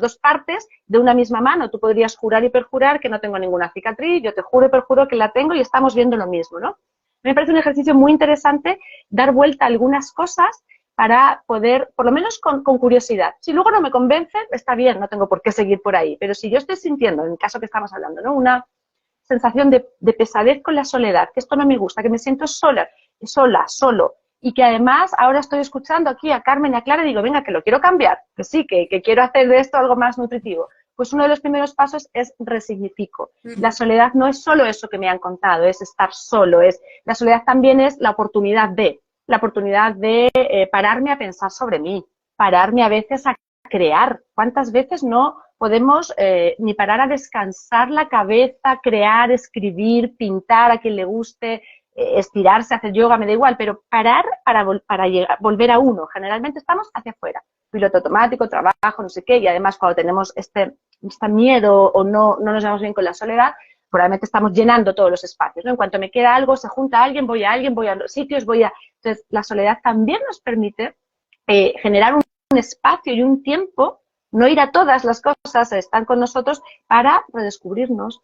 dos partes de una misma mano. Tú podrías jurar y perjurar que no tengo ninguna cicatriz, yo te juro y perjuro que la tengo y estamos viendo lo mismo, ¿no? Me parece un ejercicio muy interesante dar vuelta a algunas cosas para poder, por lo menos con curiosidad. Si luego no me convence, está bien, no tengo por qué seguir por ahí. Pero si yo estoy sintiendo, en el caso que estamos hablando, ¿no? Una sensación de pesadez con la soledad, que esto no me gusta, que me siento sola, solo, y que además ahora estoy escuchando aquí a Carmen y a Clara y digo, venga, que lo quiero cambiar, que sí, que quiero hacer de esto algo más nutritivo. Pues uno de los primeros pasos es resignifico. La soledad no es solo eso que me han contado, es estar solo, la soledad también es la oportunidad de pararme a pensar sobre mí, pararme a veces a crear. ¿Cuántas veces no podemos ni parar a descansar la cabeza, crear, escribir, pintar a quien le guste, estirarse, hacer yoga, me da igual, pero parar para volver a uno? Generalmente estamos hacia afuera, piloto automático, trabajo, no sé qué, y además cuando tenemos este miedo o no nos llevamos bien con la soledad, probablemente estamos llenando todos los espacios, ¿no? En cuanto me queda algo, se junta alguien, voy a los sitios, Entonces, la soledad también nos permite generar un espacio y un tiempo, no ir a todas las cosas, están con nosotros para redescubrirnos.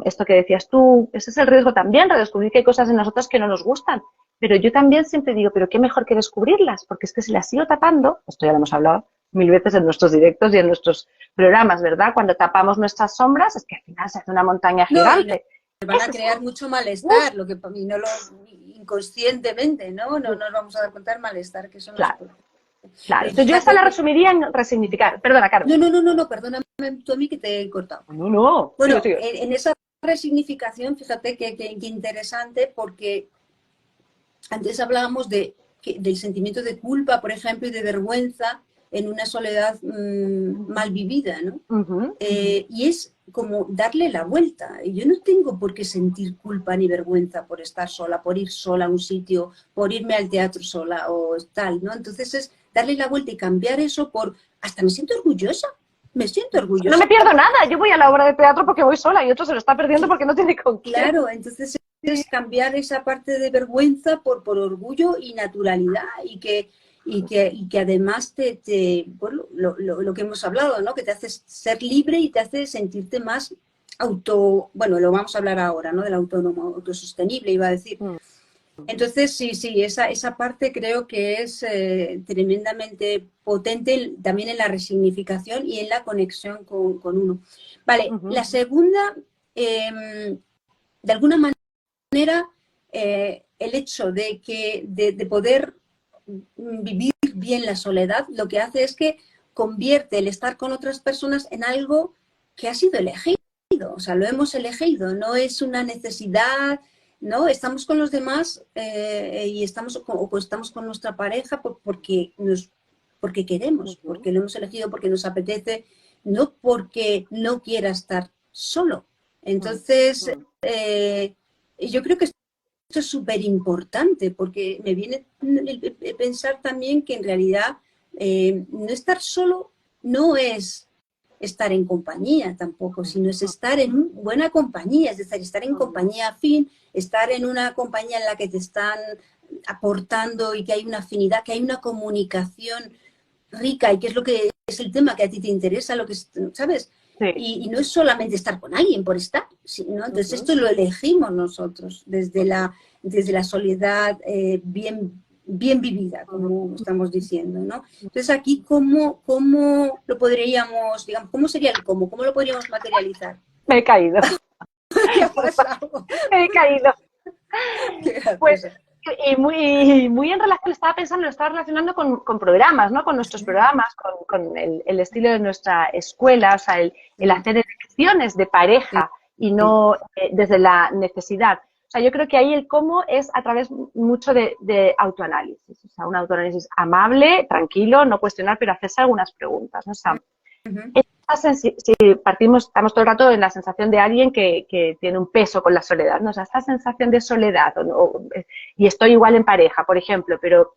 Esto que decías tú, ese es el riesgo también, redescubrir que hay cosas en nosotros que no nos gustan. Pero yo también siempre digo, pero qué mejor que descubrirlas, porque es que si las sigo tapando, esto ya lo hemos hablado 1000 veces en nuestros directos y en nuestros programas, ¿verdad? Cuando tapamos nuestras sombras, es que al final se hace una montaña gigante. No, van a crear mucho malestar, lo que para mí no lo inconscientemente, ¿no? No nos vamos a dar cuenta del malestar que eso nos puede. Claro, entonces yo esta la resumiría en resignificar. Perdona, Carmen. No, perdóname tú a mí que te he cortado. No. Bueno, en esa resignificación, fíjate que interesante, porque antes hablábamos del sentimiento de culpa, por ejemplo, y de vergüenza en una soledad mal vivida, ¿no? Y es como darle la vuelta. Yo no tengo por qué sentir culpa ni vergüenza por estar sola, por ir sola a un sitio, por irme al teatro sola o tal, ¿no? Entonces es darle la vuelta y cambiar eso por, hasta me siento orgullosa. Me siento orgullosa. No me pierdo nada, yo voy a la obra de teatro porque voy sola y otro se lo está perdiendo porque no tiene con quién. Claro, entonces es cambiar esa parte de vergüenza por orgullo y naturalidad y que además bueno, lo que hemos hablado, ¿no? Que te hace ser libre y te hace sentirte más bueno, lo vamos a hablar ahora, ¿no? Del autónomo, autosostenible, iba a decir. Entonces, sí, esa parte creo que es tremendamente potente también en la resignificación y en la conexión con uno. Vale, la segunda, de alguna manera, el hecho de poder vivir bien la soledad, lo que hace es que convierte el estar con otras personas en algo que ha sido elegido. O sea, lo hemos elegido, no es una necesidad, ¿no? Estamos con los demás y estamos con nuestra pareja porque queremos, porque lo hemos elegido, porque nos apetece, no porque no quiera estar solo. Entonces, yo creo que esto es súper importante porque me viene a pensar también que en realidad no estar solo no es estar en compañía tampoco, sino es estar en buena compañía, es decir, estar en compañía afín, estar en una compañía en la que te están aportando y que hay una afinidad, que hay una comunicación rica y que es lo que es el tema que a ti te interesa, lo que ¿sabes? Sí. Y no es solamente estar con alguien por estar, ¿no? Entonces esto lo elegimos nosotros desde la soledad bien vivida, como estamos diciendo, ¿no? Entonces aquí, ¿cómo lo podríamos, digamos, cómo sería el cómo lo podríamos materializar? Me he caído. ¿Qué ha pasado? Me he caído. Pues, y muy en relación, lo estaba relacionando con programas, ¿no? Con nuestros programas, con el estilo de nuestra escuela, o sea, el hacer elecciones de pareja y no desde la necesidad. O sea, yo creo que ahí el cómo es a través mucho de autoanálisis, o sea, un autoanálisis amable, tranquilo, no cuestionar, pero hacerse algunas preguntas, ¿no? O sea, si estamos todo el rato en la sensación de alguien que tiene un peso con la soledad, ¿no? O sea, esta sensación de soledad, y estoy igual en pareja, por ejemplo, pero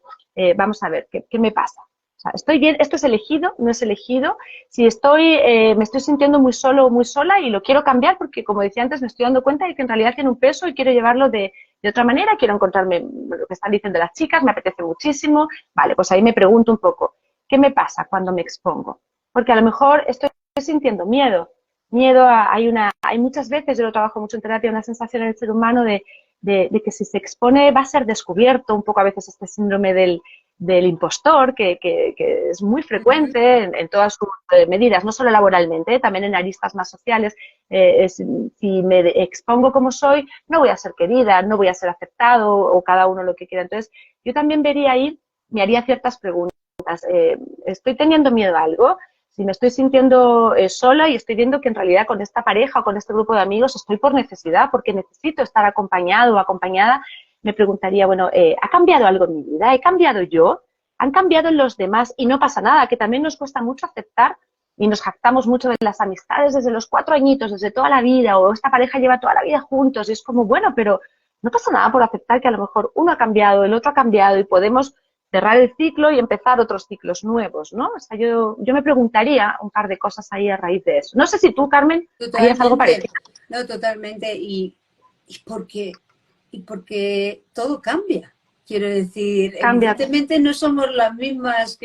vamos a ver, ¿qué me pasa? O sea, ¿estoy bien? ¿Esto es elegido? ¿No es elegido? Si me estoy sintiendo muy solo o muy sola y lo quiero cambiar porque, como decía antes, me estoy dando cuenta de que en realidad tiene un peso y quiero llevarlo de otra manera, quiero encontrarme lo que están diciendo las chicas, me apetece muchísimo. Vale, pues ahí me pregunto un poco, ¿qué me pasa cuando me expongo? Porque a lo mejor estoy sintiendo miedo. Hay muchas veces, yo lo trabajo mucho en terapia, una sensación en el ser humano de que si se expone va a ser descubierto, un poco a veces este síndrome del del impostor, que es muy frecuente en todas sus medidas, no solo laboralmente, también en aristas más sociales. Si me expongo como soy, no voy a ser querida, no voy a ser aceptado, o cada uno lo que quiera. Entonces, yo también vería ahí, me haría ciertas preguntas. ¿Estoy teniendo miedo a algo? Si me estoy sintiendo sola y estoy viendo que en realidad con esta pareja o con este grupo de amigos estoy por necesidad, porque necesito estar acompañado o acompañada, me preguntaría, bueno, ¿ha cambiado algo en mi vida? ¿He cambiado yo? ¿Han cambiado los demás? Y no pasa nada, que también nos cuesta mucho aceptar y nos jactamos mucho de las amistades desde los 4 añitos, desde toda la vida, o esta pareja lleva toda la vida juntos y es como, bueno, pero no pasa nada por aceptar que a lo mejor uno ha cambiado, el otro ha cambiado y podemos cerrar el ciclo y empezar otros ciclos nuevos, ¿no? O sea, yo me preguntaría un par de cosas ahí a raíz de eso. No sé si tú, Carmen, harías algo parecido. No, totalmente. Porque todo cambia. Quiero decir, Cambia. evidentemente no somos las mismas,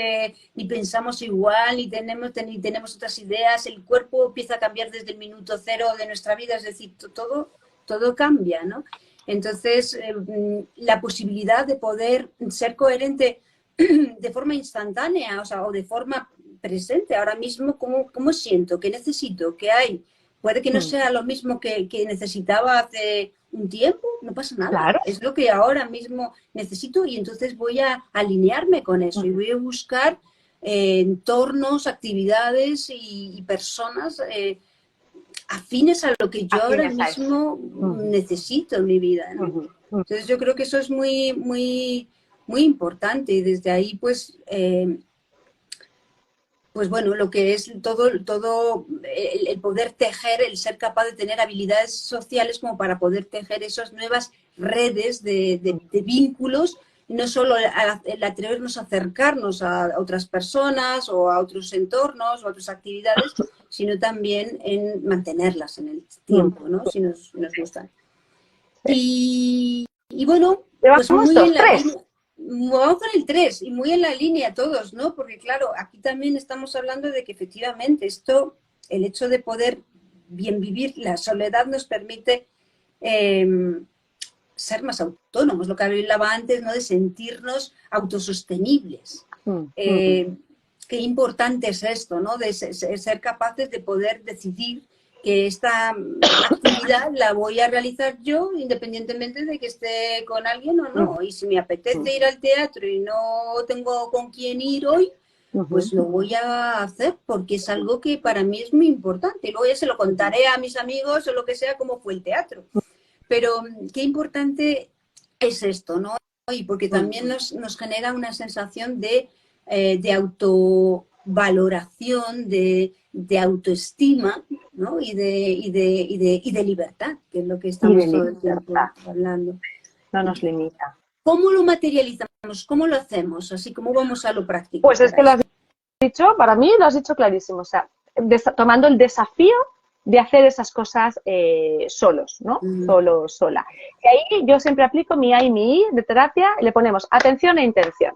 ni pensamos igual, ni tenemos otras ideas. El cuerpo empieza a cambiar desde el minuto cero de nuestra vida, es decir, todo cambia, ¿no? Entonces, la posibilidad de poder ser coherente de forma instantánea, o sea, o de forma presente, ahora mismo, ¿cómo siento? ¿Qué necesito? ¿Qué hay? Puede que no sea lo mismo que necesitaba hace un tiempo, no pasa nada. Claro. Es lo que ahora mismo necesito y entonces voy a alinearme con eso y voy a buscar entornos, actividades y personas afines a lo que yo ahora mismo necesito en mi vida, ¿no? Entonces yo creo que eso es muy, muy, muy importante y desde ahí pues bueno, lo que es todo el poder tejer, el ser capaz de tener habilidades sociales como para poder tejer esas nuevas redes de vínculos, no solo el atrevernos a acercarnos a otras personas o a otros entornos o a otras actividades, sino también en mantenerlas en el tiempo, ¿no? Si nos gustan. Y bueno, pues muy en la línea. Vamos con el 3 y muy en la línea todos, ¿no? Porque claro, aquí también estamos hablando de que efectivamente el hecho de poder bien vivir la soledad nos permite ser más autónomos, lo que hablaba antes, ¿no? De sentirnos autosostenibles. Qué importante es esto, ¿no? De ser capaces de poder decidir que esta actividad la voy a realizar yo independientemente de que esté con alguien o no. Y si me apetece ir al teatro y no tengo con quién ir hoy, pues lo voy a hacer porque es algo que para mí es muy importante. Y luego ya se lo contaré a mis amigos o lo que sea cómo fue el teatro. Pero qué importante es esto, ¿no? Y porque también nos genera una sensación de autovaloración, de autoestima, ¿no? Y de libertad, que es lo que estamos todo el tiempo hablando. No nos limita. ¿Cómo lo materializamos? ¿Cómo lo hacemos? Así, ¿cómo vamos a lo práctico? Pues es que lo has dicho, para mí lo has dicho clarísimo, o sea, tomando el desafío de hacer esas cosas solos, ¿no? Solo, sola. Y ahí yo siempre aplico mi A y mi I de terapia y le ponemos atención e intención.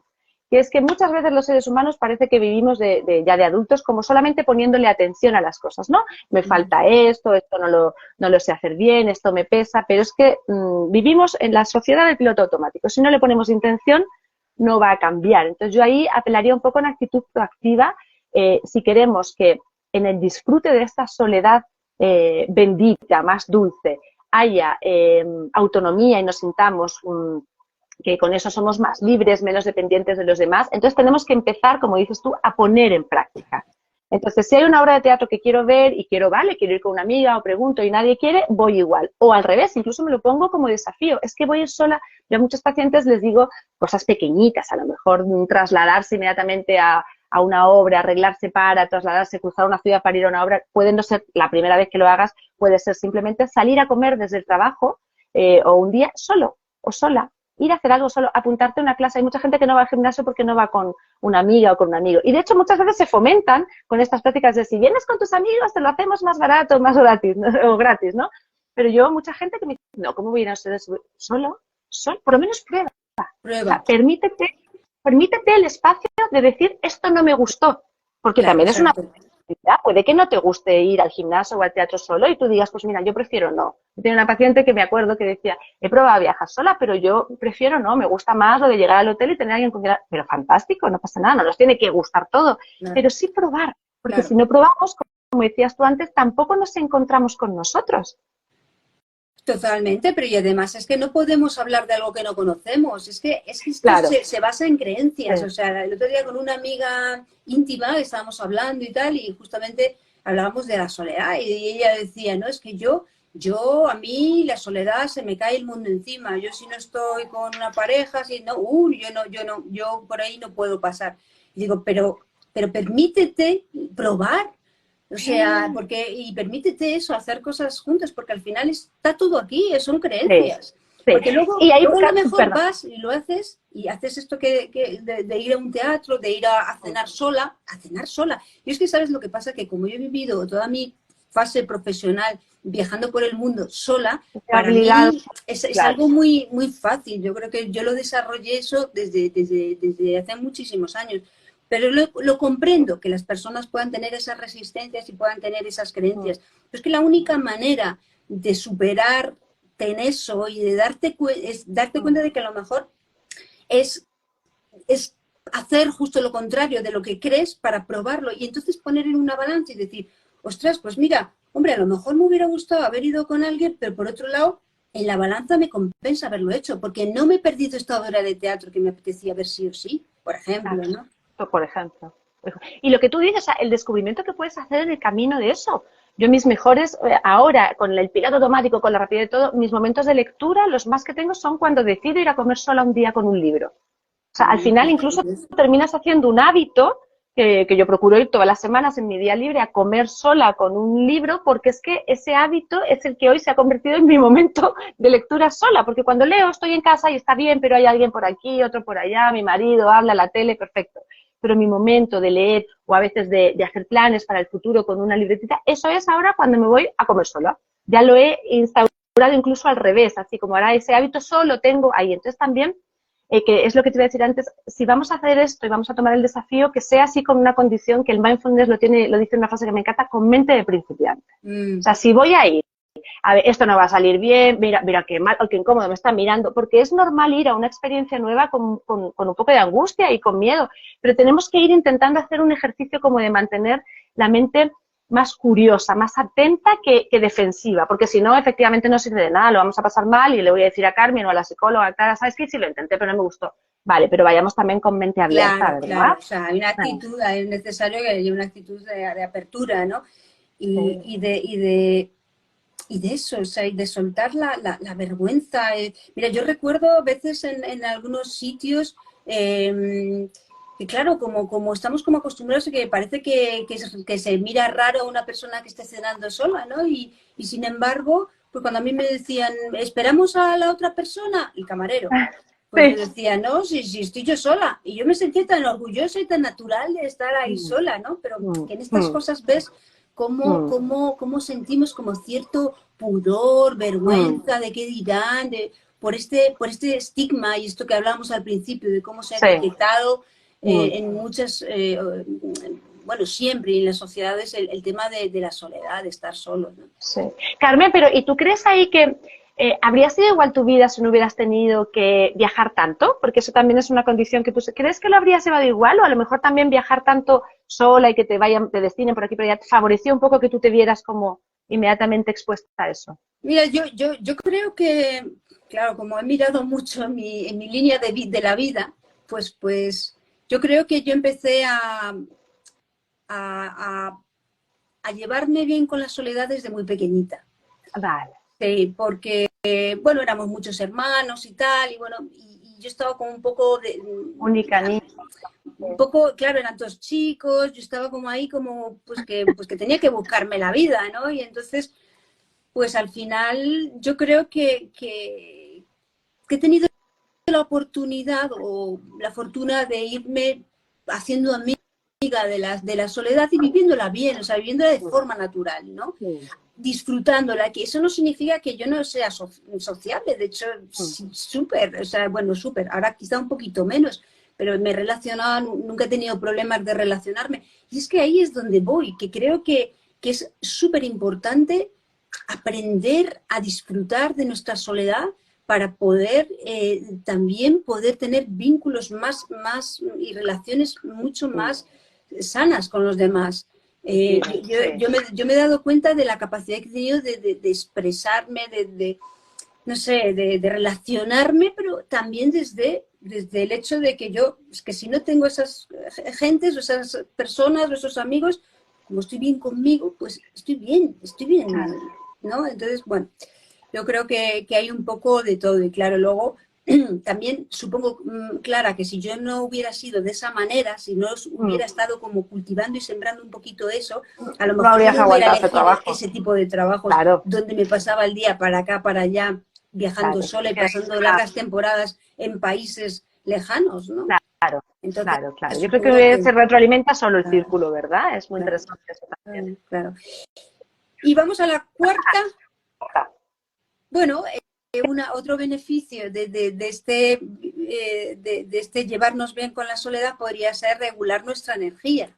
Que es que muchas veces los seres humanos parece que vivimos ya de adultos como solamente poniéndole atención a las cosas, ¿no? Me falta esto no lo sé hacer bien, esto me pesa, pero es que vivimos en la sociedad del piloto automático. Si no le ponemos intención, no va a cambiar. Entonces yo ahí apelaría un poco a una actitud proactiva si queremos que en el disfrute de esta soledad bendita, más dulce, haya autonomía y nos sintamos que con eso somos más libres, menos dependientes de los demás. Entonces tenemos que empezar, como dices tú, a poner en práctica. Entonces, si hay una obra de teatro que quiero ver y quiero ir con una amiga o pregunto y nadie quiere, voy igual. O al revés, incluso me lo pongo como desafío. Es que voy a ir sola. Yo a muchos pacientes les digo cosas pequeñitas, a lo mejor trasladarse inmediatamente a una obra, arreglarse para trasladarse, cruzar una ciudad para ir a una obra. Puede no ser la primera vez que lo hagas, puede ser simplemente salir a comer desde el trabajo o un día solo o sola. Ir a hacer algo solo, apuntarte a una clase. Hay mucha gente que no va al gimnasio porque no va con una amiga o con un amigo. Y de hecho muchas veces se fomentan con estas prácticas de si vienes con tus amigos te lo hacemos más barato, más gratis, ¿no? O gratis, ¿no? Pero yo, mucha gente que me dice, no, ¿cómo voy a ir a ustedes solo? Por lo menos prueba. O sea, permítete el espacio de decir esto no me gustó. Porque claro, también es una actividad. Puede que no te guste ir al gimnasio o al teatro solo y tú digas, pues mira, yo prefiero no. Yo tenía una paciente que me acuerdo que decía, he probado a viajar sola, pero yo prefiero no, me gusta más lo de llegar al hotel y tener a alguien con quien... Pero fantástico, no pasa nada, no nos tiene que gustar todo, Claro, pero sí probar, porque claro. si no probamos, como decías tú antes, tampoco nos encontramos con nosotros. Totalmente, pero y además es que no podemos hablar de algo que no conocemos, es que esto Claro, se basa en creencias, sí, o sea, el otro día con una amiga íntima estábamos hablando y tal, y justamente hablábamos de la soledad, y ella decía, no, es que a mí la soledad se me cae el mundo encima, yo si no estoy con una pareja, si no, yo por ahí no puedo pasar. Y digo, pero permítete probar, o sea, y permítete eso, hacer cosas juntos, porque al final está todo aquí, son sí, creencias. sí. Porque Y ahí, luego a lo mejor perdón. vas y lo haces, y haces esto de ir a un teatro, de ir a cenar sola, a cenar sola. Y es que, ¿sabes lo que pasa? Que como yo he vivido toda mi fase profesional viajando por el mundo sola, para Obligado, mí es claro. algo muy, muy fácil. Yo creo que yo lo desarrollé eso desde hace muchísimos años. Pero lo comprendo, que las personas puedan tener esas resistencias y puedan tener esas creencias. Pero es que la única manera de superarte en eso y de darte cuenta de que a lo mejor es, es hacer justo lo contrario de lo que crees para probarlo y entonces poner en una balanza y decir, ostras, pues mira, hombre, a lo mejor me hubiera gustado haber ido con alguien, pero por otro lado, en la balanza me compensa haberlo hecho, porque no me he perdido esta obra de teatro que me apetecía ver sí o sí, por ejemplo, Claro, ¿no? por ejemplo. Y lo que tú dices, el descubrimiento que puedes hacer en el camino de eso. Yo mis mejores, ahora, con el piloto automático, con la rapidez de todo, mis momentos de lectura, los más que tengo son cuando decido ir a comer sola un día con un libro. O sea, al final incluso terminas haciendo un hábito que yo procuro ir todas las semanas en mi día libre a comer sola con un libro, porque es que ese hábito es el que hoy se ha convertido en mi momento de lectura sola, porque cuando leo estoy en casa y está bien, pero hay alguien por aquí, otro por allá, mi marido habla, la tele, perfecto. Pero mi momento de leer o a veces de hacer planes para el futuro con una libretita, eso es ahora cuando me voy a comer sola. Ya lo he instaurado incluso al revés, así como ahora ese hábito solo tengo ahí. Entonces también que es lo que te iba a decir antes, si vamos a hacer esto y vamos a tomar el desafío, que sea así con una condición que el mindfulness lo dice en una frase que me encanta, con mente de principiante. O Mm, sea, si voy a ir, a ver, esto no va a salir bien, mira qué mal, o qué incómodo me está mirando, porque es normal ir a una experiencia nueva con un poco de angustia y con miedo, pero tenemos que ir intentando hacer un ejercicio como de mantener la mente más curiosa, más atenta que defensiva, porque si no, efectivamente no sirve de nada, lo vamos a pasar mal y le voy a decir a Carmen o a la psicóloga, Clara, ¿sabes qué? Sí lo intenté, pero no me gustó. Vale, pero vayamos también con mente abierta, claro, claro. ¿verdad? O sea, hay una Bueno, actitud, es necesario que haya una actitud de apertura, ¿no? Y, sí. y de, y de, y de eso, o sea, y de soltar la vergüenza. Mira, yo recuerdo a veces en algunos sitios que, claro, como estamos como acostumbrados a que parece que se mira raro a una persona que esté cenando sola, ¿no? Y sin embargo, pues cuando a mí me decían, esperamos a la otra persona, el camarero. Pues yo Sí. decía, no, si estoy yo sola. Y yo me sentía tan orgullosa y tan natural de estar ahí Mm, sola, ¿no? Pero mm, que en estas mm, cosas ves mm, cómo sentimos como cierto pudor, mm. vergüenza de qué dirán, por este estigma y esto que hablábamos al principio, de cómo se ha Sí. etiquetado Mm. en muchas, bueno, siempre en las sociedades el tema de la soledad, de estar solo, ¿no? Sí. Carmen, pero ¿y tú crees ahí que habría sido igual tu vida si no hubieras tenido que viajar tanto? Porque eso también es una condición que tú... ¿Crees que lo habrías llevado igual? O a lo mejor también viajar tanto sola y que te vayan, te destinen por aquí, pero ya te favoreció un poco que tú te vieras como inmediatamente expuesta a eso. Mira, yo creo que, claro, como he mirado mucho en mi línea de la vida, pues yo creo que yo empecé a, a llevarme bien con la soledad desde muy pequeñita. Vale. Sí, porque, bueno, éramos muchos hermanos y tal, y bueno, y yo estaba como un poco Única niña. un poco, claro, eran todos chicos, yo estaba como ahí como, pues que tenía que buscarme la vida, ¿no? Y entonces, pues al final yo creo que he tenido la oportunidad o la fortuna de irme haciendo amiga de la soledad y viviéndola bien, o sea, viviéndola de forma natural, ¿no? Sí. Disfrutándola, que eso no significa que yo no sea sociable, de hecho, súper, o sea, bueno, súper, ahora quizá un poquito menos, pero me he relacionado, nunca he tenido problemas de relacionarme. Y es que ahí es donde voy, que creo que es súper importante aprender a disfrutar de nuestra soledad para poder también poder tener vínculos más y relaciones mucho más sanas con los demás. Yo me he dado cuenta de la capacidad que he tenido de expresarme, no sé, de relacionarme, pero también desde el hecho de que yo, es que si no tengo esas gentes o esas personas o esos amigos, como estoy bien conmigo, pues estoy bien, ¿no? Entonces, bueno, yo creo que hay un poco de todo y claro, luego también supongo, Clara, que si yo no hubiera sido de esa manera, si no hubiera estado como cultivando y sembrando un poquito eso, a lo No mejor yo habrías no hubiera aguantado ese elegido trabajo. ese tipo de trabajos Claro, donde me pasaba el día para acá, para allá, viajando claro. sola y pasando largas temporadas en países lejanos, ¿no? Claro, Entonces, claro. Yo creo supongo que que... se retroalimenta solo el Claro, círculo, ¿verdad? Es muy claro, interesante eso también. claro. Y vamos a la cuarta. Bueno, otro beneficio de este llevarnos bien con la soledad podría ser regular nuestra energía,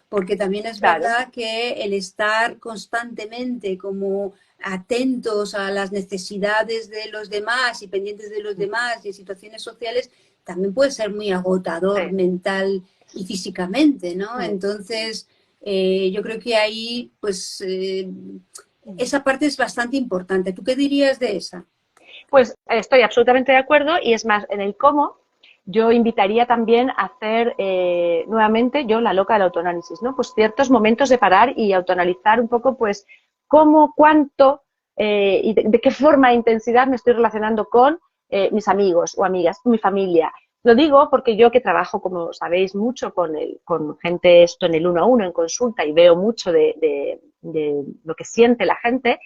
porque también es verdad que el estar constantemente como atentos a las necesidades de los demás y pendientes de los demás y en situaciones sociales también puede ser muy agotador mental y físicamente, ¿no? Entonces, yo creo que ahí, pues, esa parte es bastante importante. ¿Tú qué dirías de esa? Pues estoy absolutamente de acuerdo y es más, en el cómo yo invitaría también a hacer nuevamente, yo la loca del autoanálisis, ¿no? Pues ciertos momentos de parar y autoanalizar un poco, pues, cómo, cuánto y de qué forma e intensidad me estoy relacionando con mis amigos o amigas, mi familia. Lo digo porque yo que trabajo, como sabéis, mucho con gente esto en el 1-a-1, en consulta, y veo mucho de lo que siente la gente,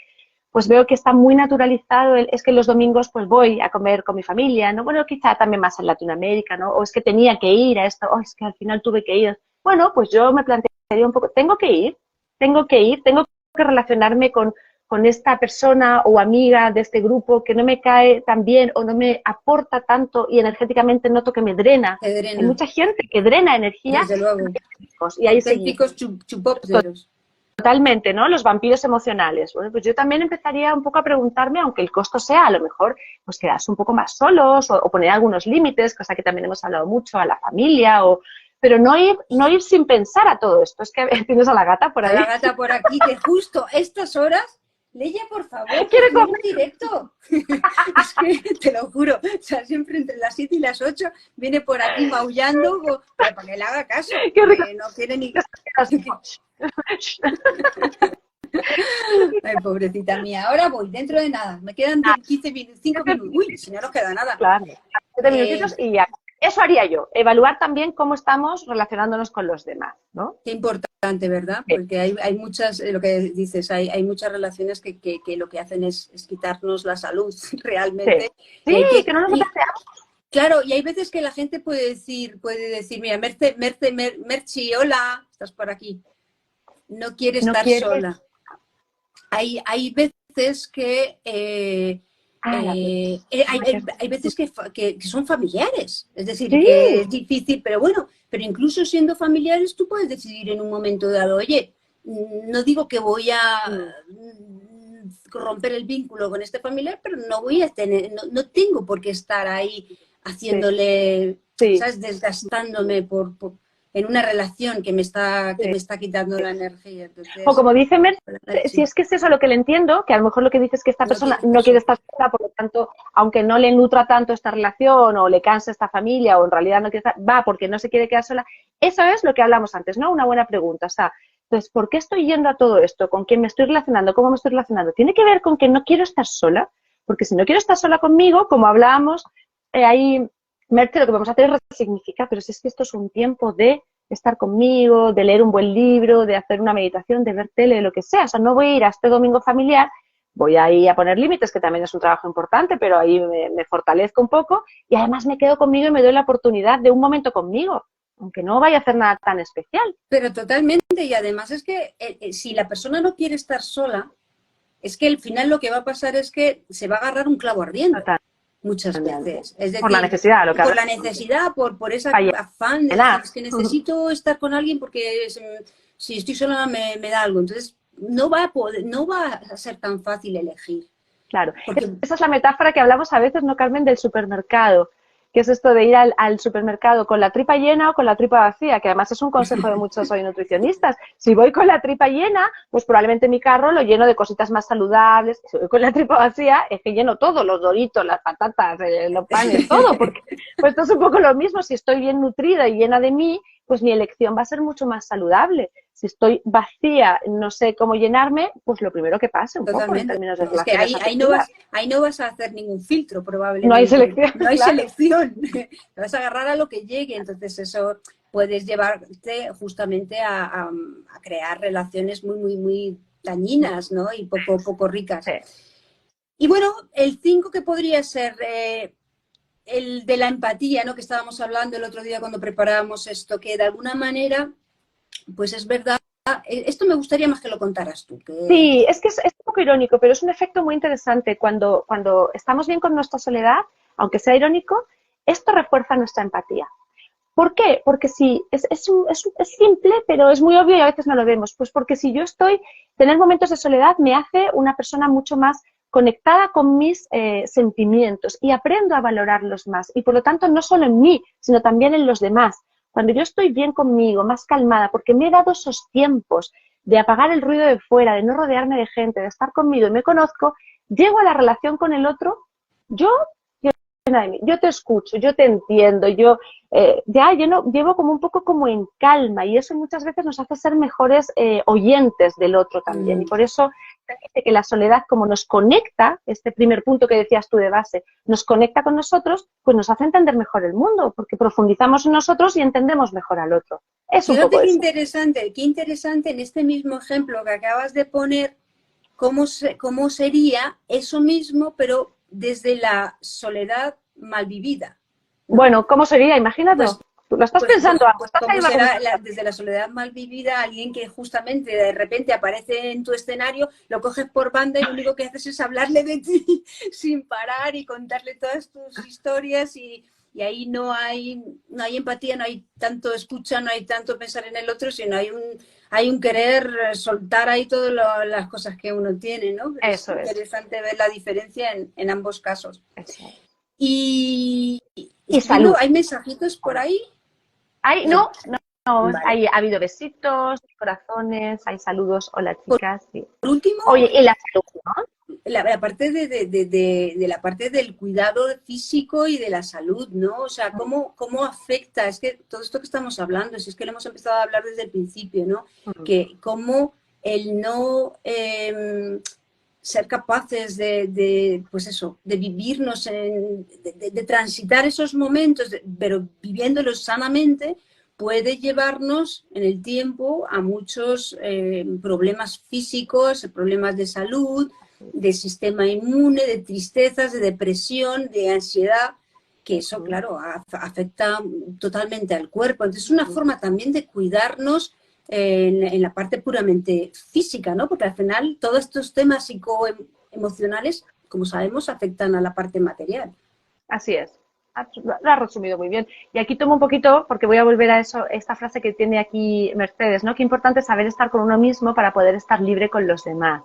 pues veo que está muy naturalizado es que los domingos pues voy a comer con mi familia, ¿no? Bueno, quizá también más en Latinoamérica, ¿no? O es que tenía que ir a esto, o es que al final tuve que ir. Bueno, pues yo me plantearía un poco, tengo que relacionarme con esta persona o amiga de este grupo que no me cae tan bien o no me aporta tanto y energéticamente noto que me drena. Hay mucha gente que drena energía. Desde luego. Y ahí seguimos. Auténticos chupópteros. Totalmente, ¿no? Los vampiros emocionales. Bueno, pues yo también empezaría un poco a preguntarme, aunque el costo sea a lo mejor, pues quedarse un poco más solos o poner algunos límites, cosa que también hemos hablado mucho, a la familia, pero no ir sin pensar a todo esto. Es que tienes a la gata por ahí. A la gata por aquí, que justo a estas horas, Leia, por favor, ¿Quiere comer un comer? directo? Es que, te lo juro, o sea, siempre entre las 7 y las 8 viene por aquí maullando para que le haga caso. Qué rico. No quiere ni... Ay, pobrecita mía. Ahora voy, dentro de nada. Me quedan 15 minutos, 5 minutos. Uy, si no nos queda nada. Claro, 7 minutitos y ya. Eso haría yo, evaluar también cómo estamos relacionándonos con los demás, ¿no? Qué importante, ¿verdad? Porque hay muchas, lo que dices, hay muchas relaciones que lo que hacen es quitarnos la salud realmente. Sí, que no nos deseamos. Claro, y hay veces que la gente puede decir, mira, Merchi, hola, estás por aquí. No quiere estar sola. Hay veces que hay veces que son familiares, es decir, que es difícil, pero bueno, pero incluso siendo familiares tú puedes decidir en un momento dado, oye, no digo que voy a romper el vínculo con este familiar, pero no voy a tener, no tengo por qué estar ahí haciéndole, ¿sabes? Desgastándome en una relación que me está quitando la energía. Entonces, o como dice Mer, si es que es eso lo que le entiendo, que a lo mejor lo que dice es que esta persona no quiere estar sola, por lo tanto, aunque no le nutra tanto esta relación o le cansa esta familia o en realidad no quiere estar, va porque no se quiere quedar sola. Eso es lo que hablamos antes, ¿no? Una buena pregunta. O sea, entonces, ¿por qué estoy yendo a todo esto? ¿Con quién me estoy relacionando? ¿Cómo me estoy relacionando? ¿Tiene que ver con que no quiero estar sola? Porque si no quiero estar sola conmigo, como hablábamos, ahí, Merce, lo que vamos a hacer es resignificar, pero si es que esto es un tiempo de estar conmigo, de leer un buen libro, de hacer una meditación, de ver tele, lo que sea. O sea, no voy a ir a este domingo familiar, voy ahí a poner límites, que también es un trabajo importante, pero ahí me fortalezco un poco y además me quedo conmigo y me doy la oportunidad de un momento conmigo, aunque no vaya a hacer nada tan especial. Pero totalmente, y además es que si la persona no quiere estar sola, es que al final lo que va a pasar es que se va a agarrar un clavo ardiendo. Total. muchas veces. Es decir, por la necesidad, lo que por la necesidad, por ese afán de decir, es que necesito estar con alguien porque si estoy sola me da algo. Entonces, no va a ser tan fácil elegir. Claro, Porque... esa es la metáfora que hablamos a veces, ¿no, Carmen?, del supermercado, que es esto de ir al supermercado con la tripa llena o con la tripa vacía, que además es un consejo de muchos hoy nutricionistas. Si voy con la tripa llena, pues probablemente mi carro lo lleno de cositas más saludables. Si voy con la tripa vacía, es que lleno todo, los doritos, las patatas, los panes, todo, porque pues esto es un poco lo mismo. Si estoy bien nutrida y llena de mí, pues mi elección va a ser mucho más saludable. Si estoy vacía, no sé cómo llenarme, pues lo primero que pase un poco en términos de relaciones afectivas. Ahí no vas a hacer ningún filtro, probablemente. No hay selección. No hay claro. selección. Te vas a agarrar a lo que llegue. Entonces eso puedes llevarte justamente a crear relaciones muy dañinas, ¿no? Y poco ricas. Sí. Y bueno, el 5 que podría ser... el de la empatía, ¿no? Que estábamos hablando el otro día cuando preparábamos esto, que de alguna manera, pues es verdad, esto me gustaría más que lo contaras tú. Sí, es que es un poco irónico, pero es un efecto muy interesante. Cuando estamos bien con nuestra soledad, aunque sea irónico, esto refuerza nuestra empatía. ¿Por qué? Porque si es simple, pero es muy obvio y a veces no lo vemos. Pues porque si yo tener momentos de soledad me hace una persona mucho más conectada con mis sentimientos y aprendo a valorarlos más. Y por lo tanto, no solo en mí, sino también en los demás. Cuando yo estoy bien conmigo, más calmada, porque me he dado esos tiempos de apagar el ruido de fuera, de no rodearme de gente, de estar conmigo y me conozco, llego a la relación con el otro, yo te escucho, yo te entiendo, yo llevo como un poco como en calma y eso muchas veces nos hace ser mejores oyentes del otro también. Y por eso que la soledad, como nos conecta, este primer punto que decías tú de base, nos conecta con nosotros, pues nos hace entender mejor el mundo, porque profundizamos en nosotros y entendemos mejor al otro. Es un poco qué eso. Qué interesante en este mismo ejemplo que acabas de poner, cómo sería eso mismo, pero desde la soledad mal vivida, ¿no? Bueno, ¿cómo sería? Imagínate. Pues, tú lo estás pensando. ¿Cómo será desde la soledad mal vivida alguien que justamente de repente aparece en tu escenario, lo coges por banda y lo único que haces es hablarle de ti sin parar y contarle todas tus historias y ahí no hay empatía, no hay tanto escucha, no hay tanto pensar en el otro, sino hay un querer soltar ahí todas las cosas que uno tiene, ¿no? Eso es interesante ver la diferencia en ambos casos. Eso es. Y salud. ¿Hay mensajitos por ahí? No. Vale. Ha habido besitos, corazones, hay saludos. Hola, chicas. Sí. Por último, oye, y la salud, ¿no? La parte de la parte del cuidado físico y de la salud, ¿no? O sea, ¿cómo afecta? Es que todo esto que estamos hablando, si es que lo hemos empezado a hablar desde el principio, ¿no? Que cómo el no ser capaces pues eso, de vivirnos, de transitar esos momentos, pero viviéndolos sanamente, puede llevarnos en el tiempo a muchos problemas físicos, problemas de salud, de sistema inmune, de tristezas, de depresión, de ansiedad, que eso, claro, afecta totalmente al cuerpo. Entonces, es una forma también de cuidarnos en la parte puramente física, ¿no? Porque al final todos estos temas psicoemocionales, como sabemos, afectan a la parte material. Así es. Lo has resumido muy bien. Y aquí tomo un poquito, porque voy a volver a esta frase que tiene aquí Mercedes, ¿no? Qué importante es saber estar con uno mismo para poder estar libre con los demás.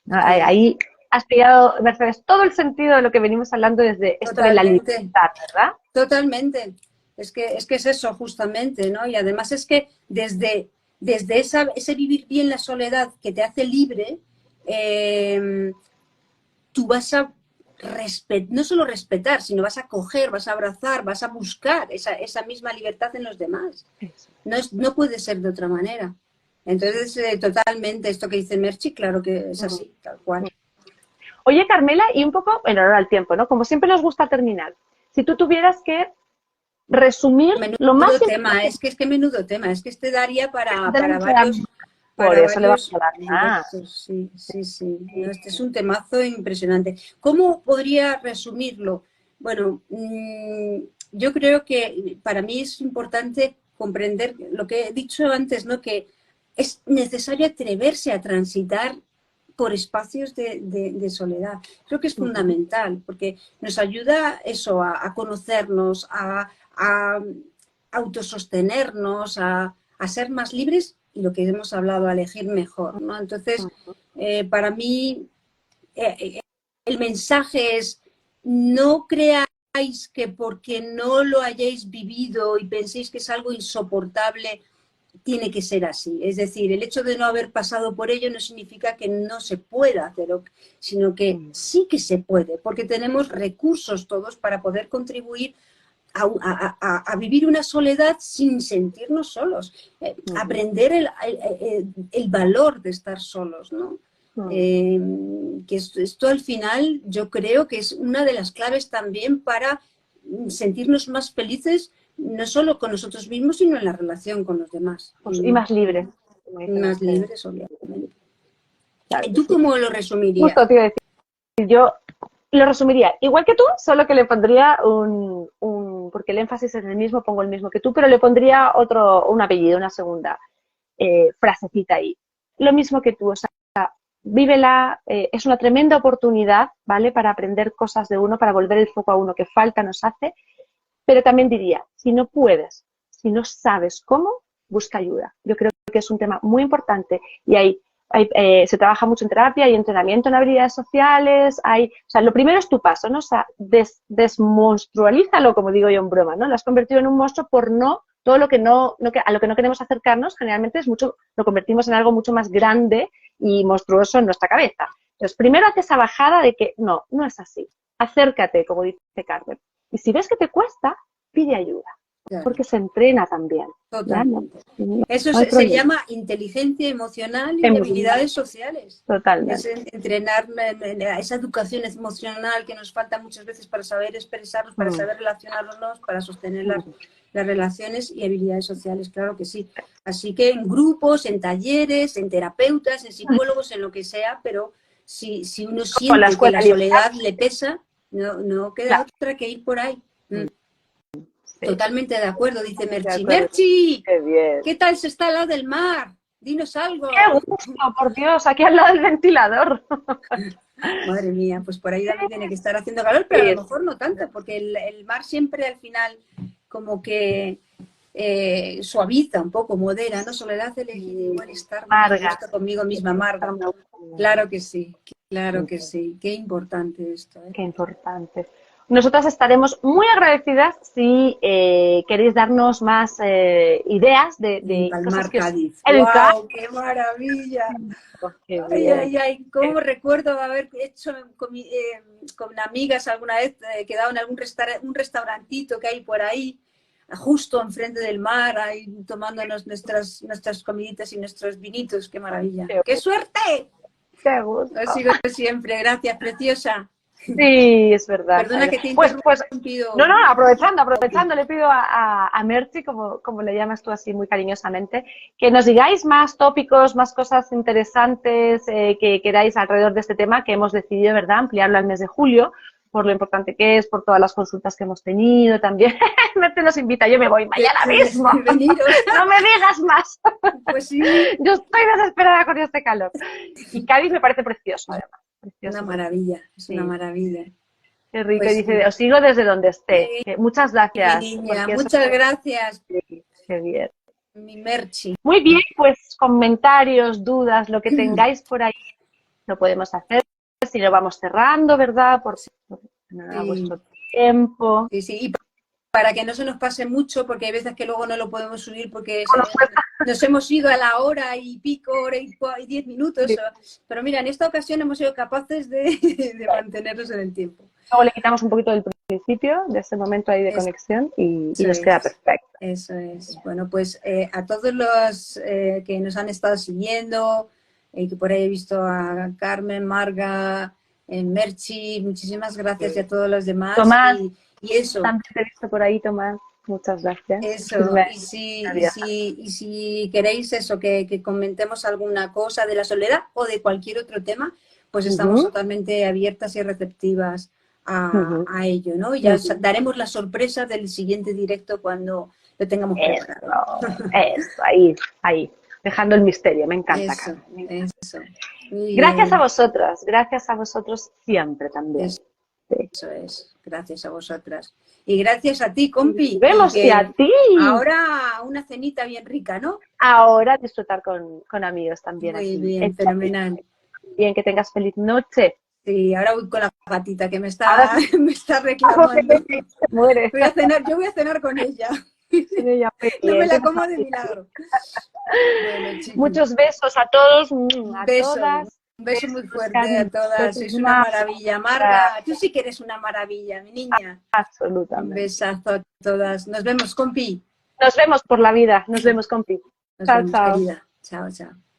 ¿No? Sí. Ahí has pillado, Mercedes, todo el sentido de lo que venimos hablando desde esto de la libertad, ¿verdad? Totalmente. Es que es eso, justamente, ¿no? Y además es que desde ese vivir bien la soledad que te hace libre, tú vas a no solo respetar, sino vas a coger, vas a abrazar, vas a buscar esa misma libertad en los demás. No puede ser de otra manera. Entonces, totalmente, esto que dice Merchi, claro que es así, tal cual. Oye, Carmela, y un poco en honor al tiempo, ¿no? Como siempre nos gusta terminar. Si tú tuvieras que resumir lo más tema, es que menudo tema, es que este daría para varios... Por eso le vamos a dar más. Sí. Este es un temazo impresionante. ¿Cómo podría resumirlo? Bueno, yo creo que para mí es importante comprender lo que he dicho antes, ¿no? Que es necesario atreverse a transitar por espacios de soledad. Creo que es fundamental, porque nos ayuda eso, a conocernos, a autosostenernos, a ser más libres y lo que hemos hablado, a elegir mejor, ¿no? Entonces, para mí, el mensaje es: no creáis que porque no lo hayáis vivido y penséis que es algo insoportable, tiene que ser así. Es decir, el hecho de no haber pasado por ello no significa que no se pueda hacer, sino que sí que se puede, porque tenemos recursos todos para poder contribuir a vivir una soledad sin sentirnos solos. Aprender el valor de estar solos, ¿no? Que esto al final yo creo que es una de las claves también para sentirnos más felices, no solo con nosotros mismos, sino en la relación con los demás. Y más libres. Más libres, obviamente. Claro, ¿Tú cómo lo resumirías? Justo te iba a decir, yo lo resumiría igual que tú, solo que le pondría porque el énfasis es el mismo, pongo el mismo que tú, pero le pondría un apellido, una segunda frasecita ahí. Lo mismo que tú, o sea, vívela, es una tremenda oportunidad, ¿vale? Para aprender cosas de uno, para volver el foco a uno que falta nos hace, pero también diría, si no puedes, si no sabes cómo, busca ayuda. Yo creo que es un tema muy importante y se trabaja mucho en terapia, hay entrenamiento en habilidades sociales, o sea, lo primero es tu paso, ¿no? O sea, desmonstrualízalo, como digo yo en broma, ¿no? Lo has convertido en un monstruo por todo lo que a lo que no queremos acercarnos, generalmente lo convertimos en algo mucho más grande y monstruoso en nuestra cabeza. Entonces, primero haz esa bajada de que no es así. Acércate, como dice Carmen. Y si ves que te cuesta, pide ayuda. Claro. Porque se entrena también. Totalmente. Eso se llama inteligencia emocional y habilidades sociales. Totalmente. Es entrenar esa educación emocional que nos falta muchas veces para saber expresarnos, para saber relacionarnos, para sostener las relaciones, y habilidades sociales, claro que sí. Así que en grupos, en talleres, en terapeutas, en psicólogos, en lo que sea, pero si uno siente que la soledad le pesa, no queda otra que ir por ahí. Totalmente de acuerdo, dice Merchi. ¡Merchi! ¿Qué tal se está al lado del mar? Dinos algo. ¡Qué gusto, por Dios! Aquí al lado del ventilador. Madre mía, pues por ahí también tiene que estar haciendo calor, pero a lo mejor no tanto, porque el mar siempre al final como que suaviza un poco, modera, ¿no? Soledad, elegir igual estar conmigo misma, amarga. Claro que sí, claro que sí. Qué importante esto. Qué importante. Nosotras estaremos muy agradecidas si queréis darnos más ideas de cosas que Cádiz. ¡Wow! ¡Qué maravilla! Ay, cómo recuerdo haber hecho con amigas alguna vez, quedado en algún un restaurantito que hay por ahí, justo enfrente del mar, ahí tomándonos nuestras comiditas y nuestros vinitos. ¡Qué maravilla! ¡Qué suerte! ¡Qué gusto! Lo sigo siempre. Gracias, preciosa. Sí, es verdad. Perdona que te he interrumpido. No, aprovechando, le pido a Merchi, como le llamas tú así muy cariñosamente, que nos digáis más tópicos, más cosas interesantes que queráis alrededor de este tema, que hemos decidido, ¿verdad?, ampliarlo al mes de julio, por lo importante que es, por todas las consultas que hemos tenido también. Merchi nos invita, yo me voy mañana mismo. No me digas más. Pues sí. Yo estoy desesperada con este calor. Y Cádiz me parece precioso, además. Una maravilla, es una maravilla. Qué rico, pues, dice, os sigo desde donde esté. Muchas gracias. Niña, muchas gracias. Qué bien. Mi Merchi. Muy bien, pues comentarios, dudas, lo que tengáis por ahí, lo podemos hacer. Si lo vamos cerrando, ¿verdad? Por vuestro tiempo. Sí, y para que no se nos pase mucho, porque hay veces que luego no lo podemos subir porque nos hemos ido a la hora y pico, hora y 10 minutos. Sí. Pero mira, en esta ocasión hemos sido capaces de mantenernos en el tiempo. Luego le quitamos un poquito del principio, de ese momento ahí de conexión, y nos queda perfecto. Eso es. Bueno, pues a todos los que nos han estado siguiendo, que por ahí he visto a Carmen, Marga, Merchi, muchísimas gracias, y a todos los demás. Tomás. Y eso. También te he visto por ahí, Tomás. Muchas gracias. Eso, y si queréis eso, que comentemos alguna cosa de la soledad o de cualquier otro tema, pues estamos totalmente abiertas y receptivas a ello, ¿no? Y ya daremos la sorpresa del siguiente directo cuando lo tengamos preparado. Eso, ahí. dejando el misterio. Me encanta, Eso, Carmen, me encanta. eso. Muy Gracias bien. gracias a vosotros siempre también. Eso, Sí. eso es. Gracias a vosotras. Y gracias a ti, Nos compi. Y vemos y a que ti. ahora una cenita bien rica, ¿no? Ahora disfrutar con amigos también Muy aquí. bien, fenomenal. Bien, que tengas feliz noche. Sí, ahora voy con la gatita que me Ahora está, sí, me está reclamando. se muere. Voy a cenar, yo voy a cenar con ella. Con ella. Muy No me bien, la tienes como de milagro. Bueno, chiqui, muchos besos a todos, un a beso. todas. Un beso muy Besos, fuerte a Carmen. todas. Besos Sois una más. maravilla. Marga, tú sí que eres una maravilla, mi niña. Un Absolutamente. besazo a todas. Nos vemos, compi. Nos vemos por la vida. Nos vemos, compi. Nos Chao, vemos, chao. querida. Chao, chao.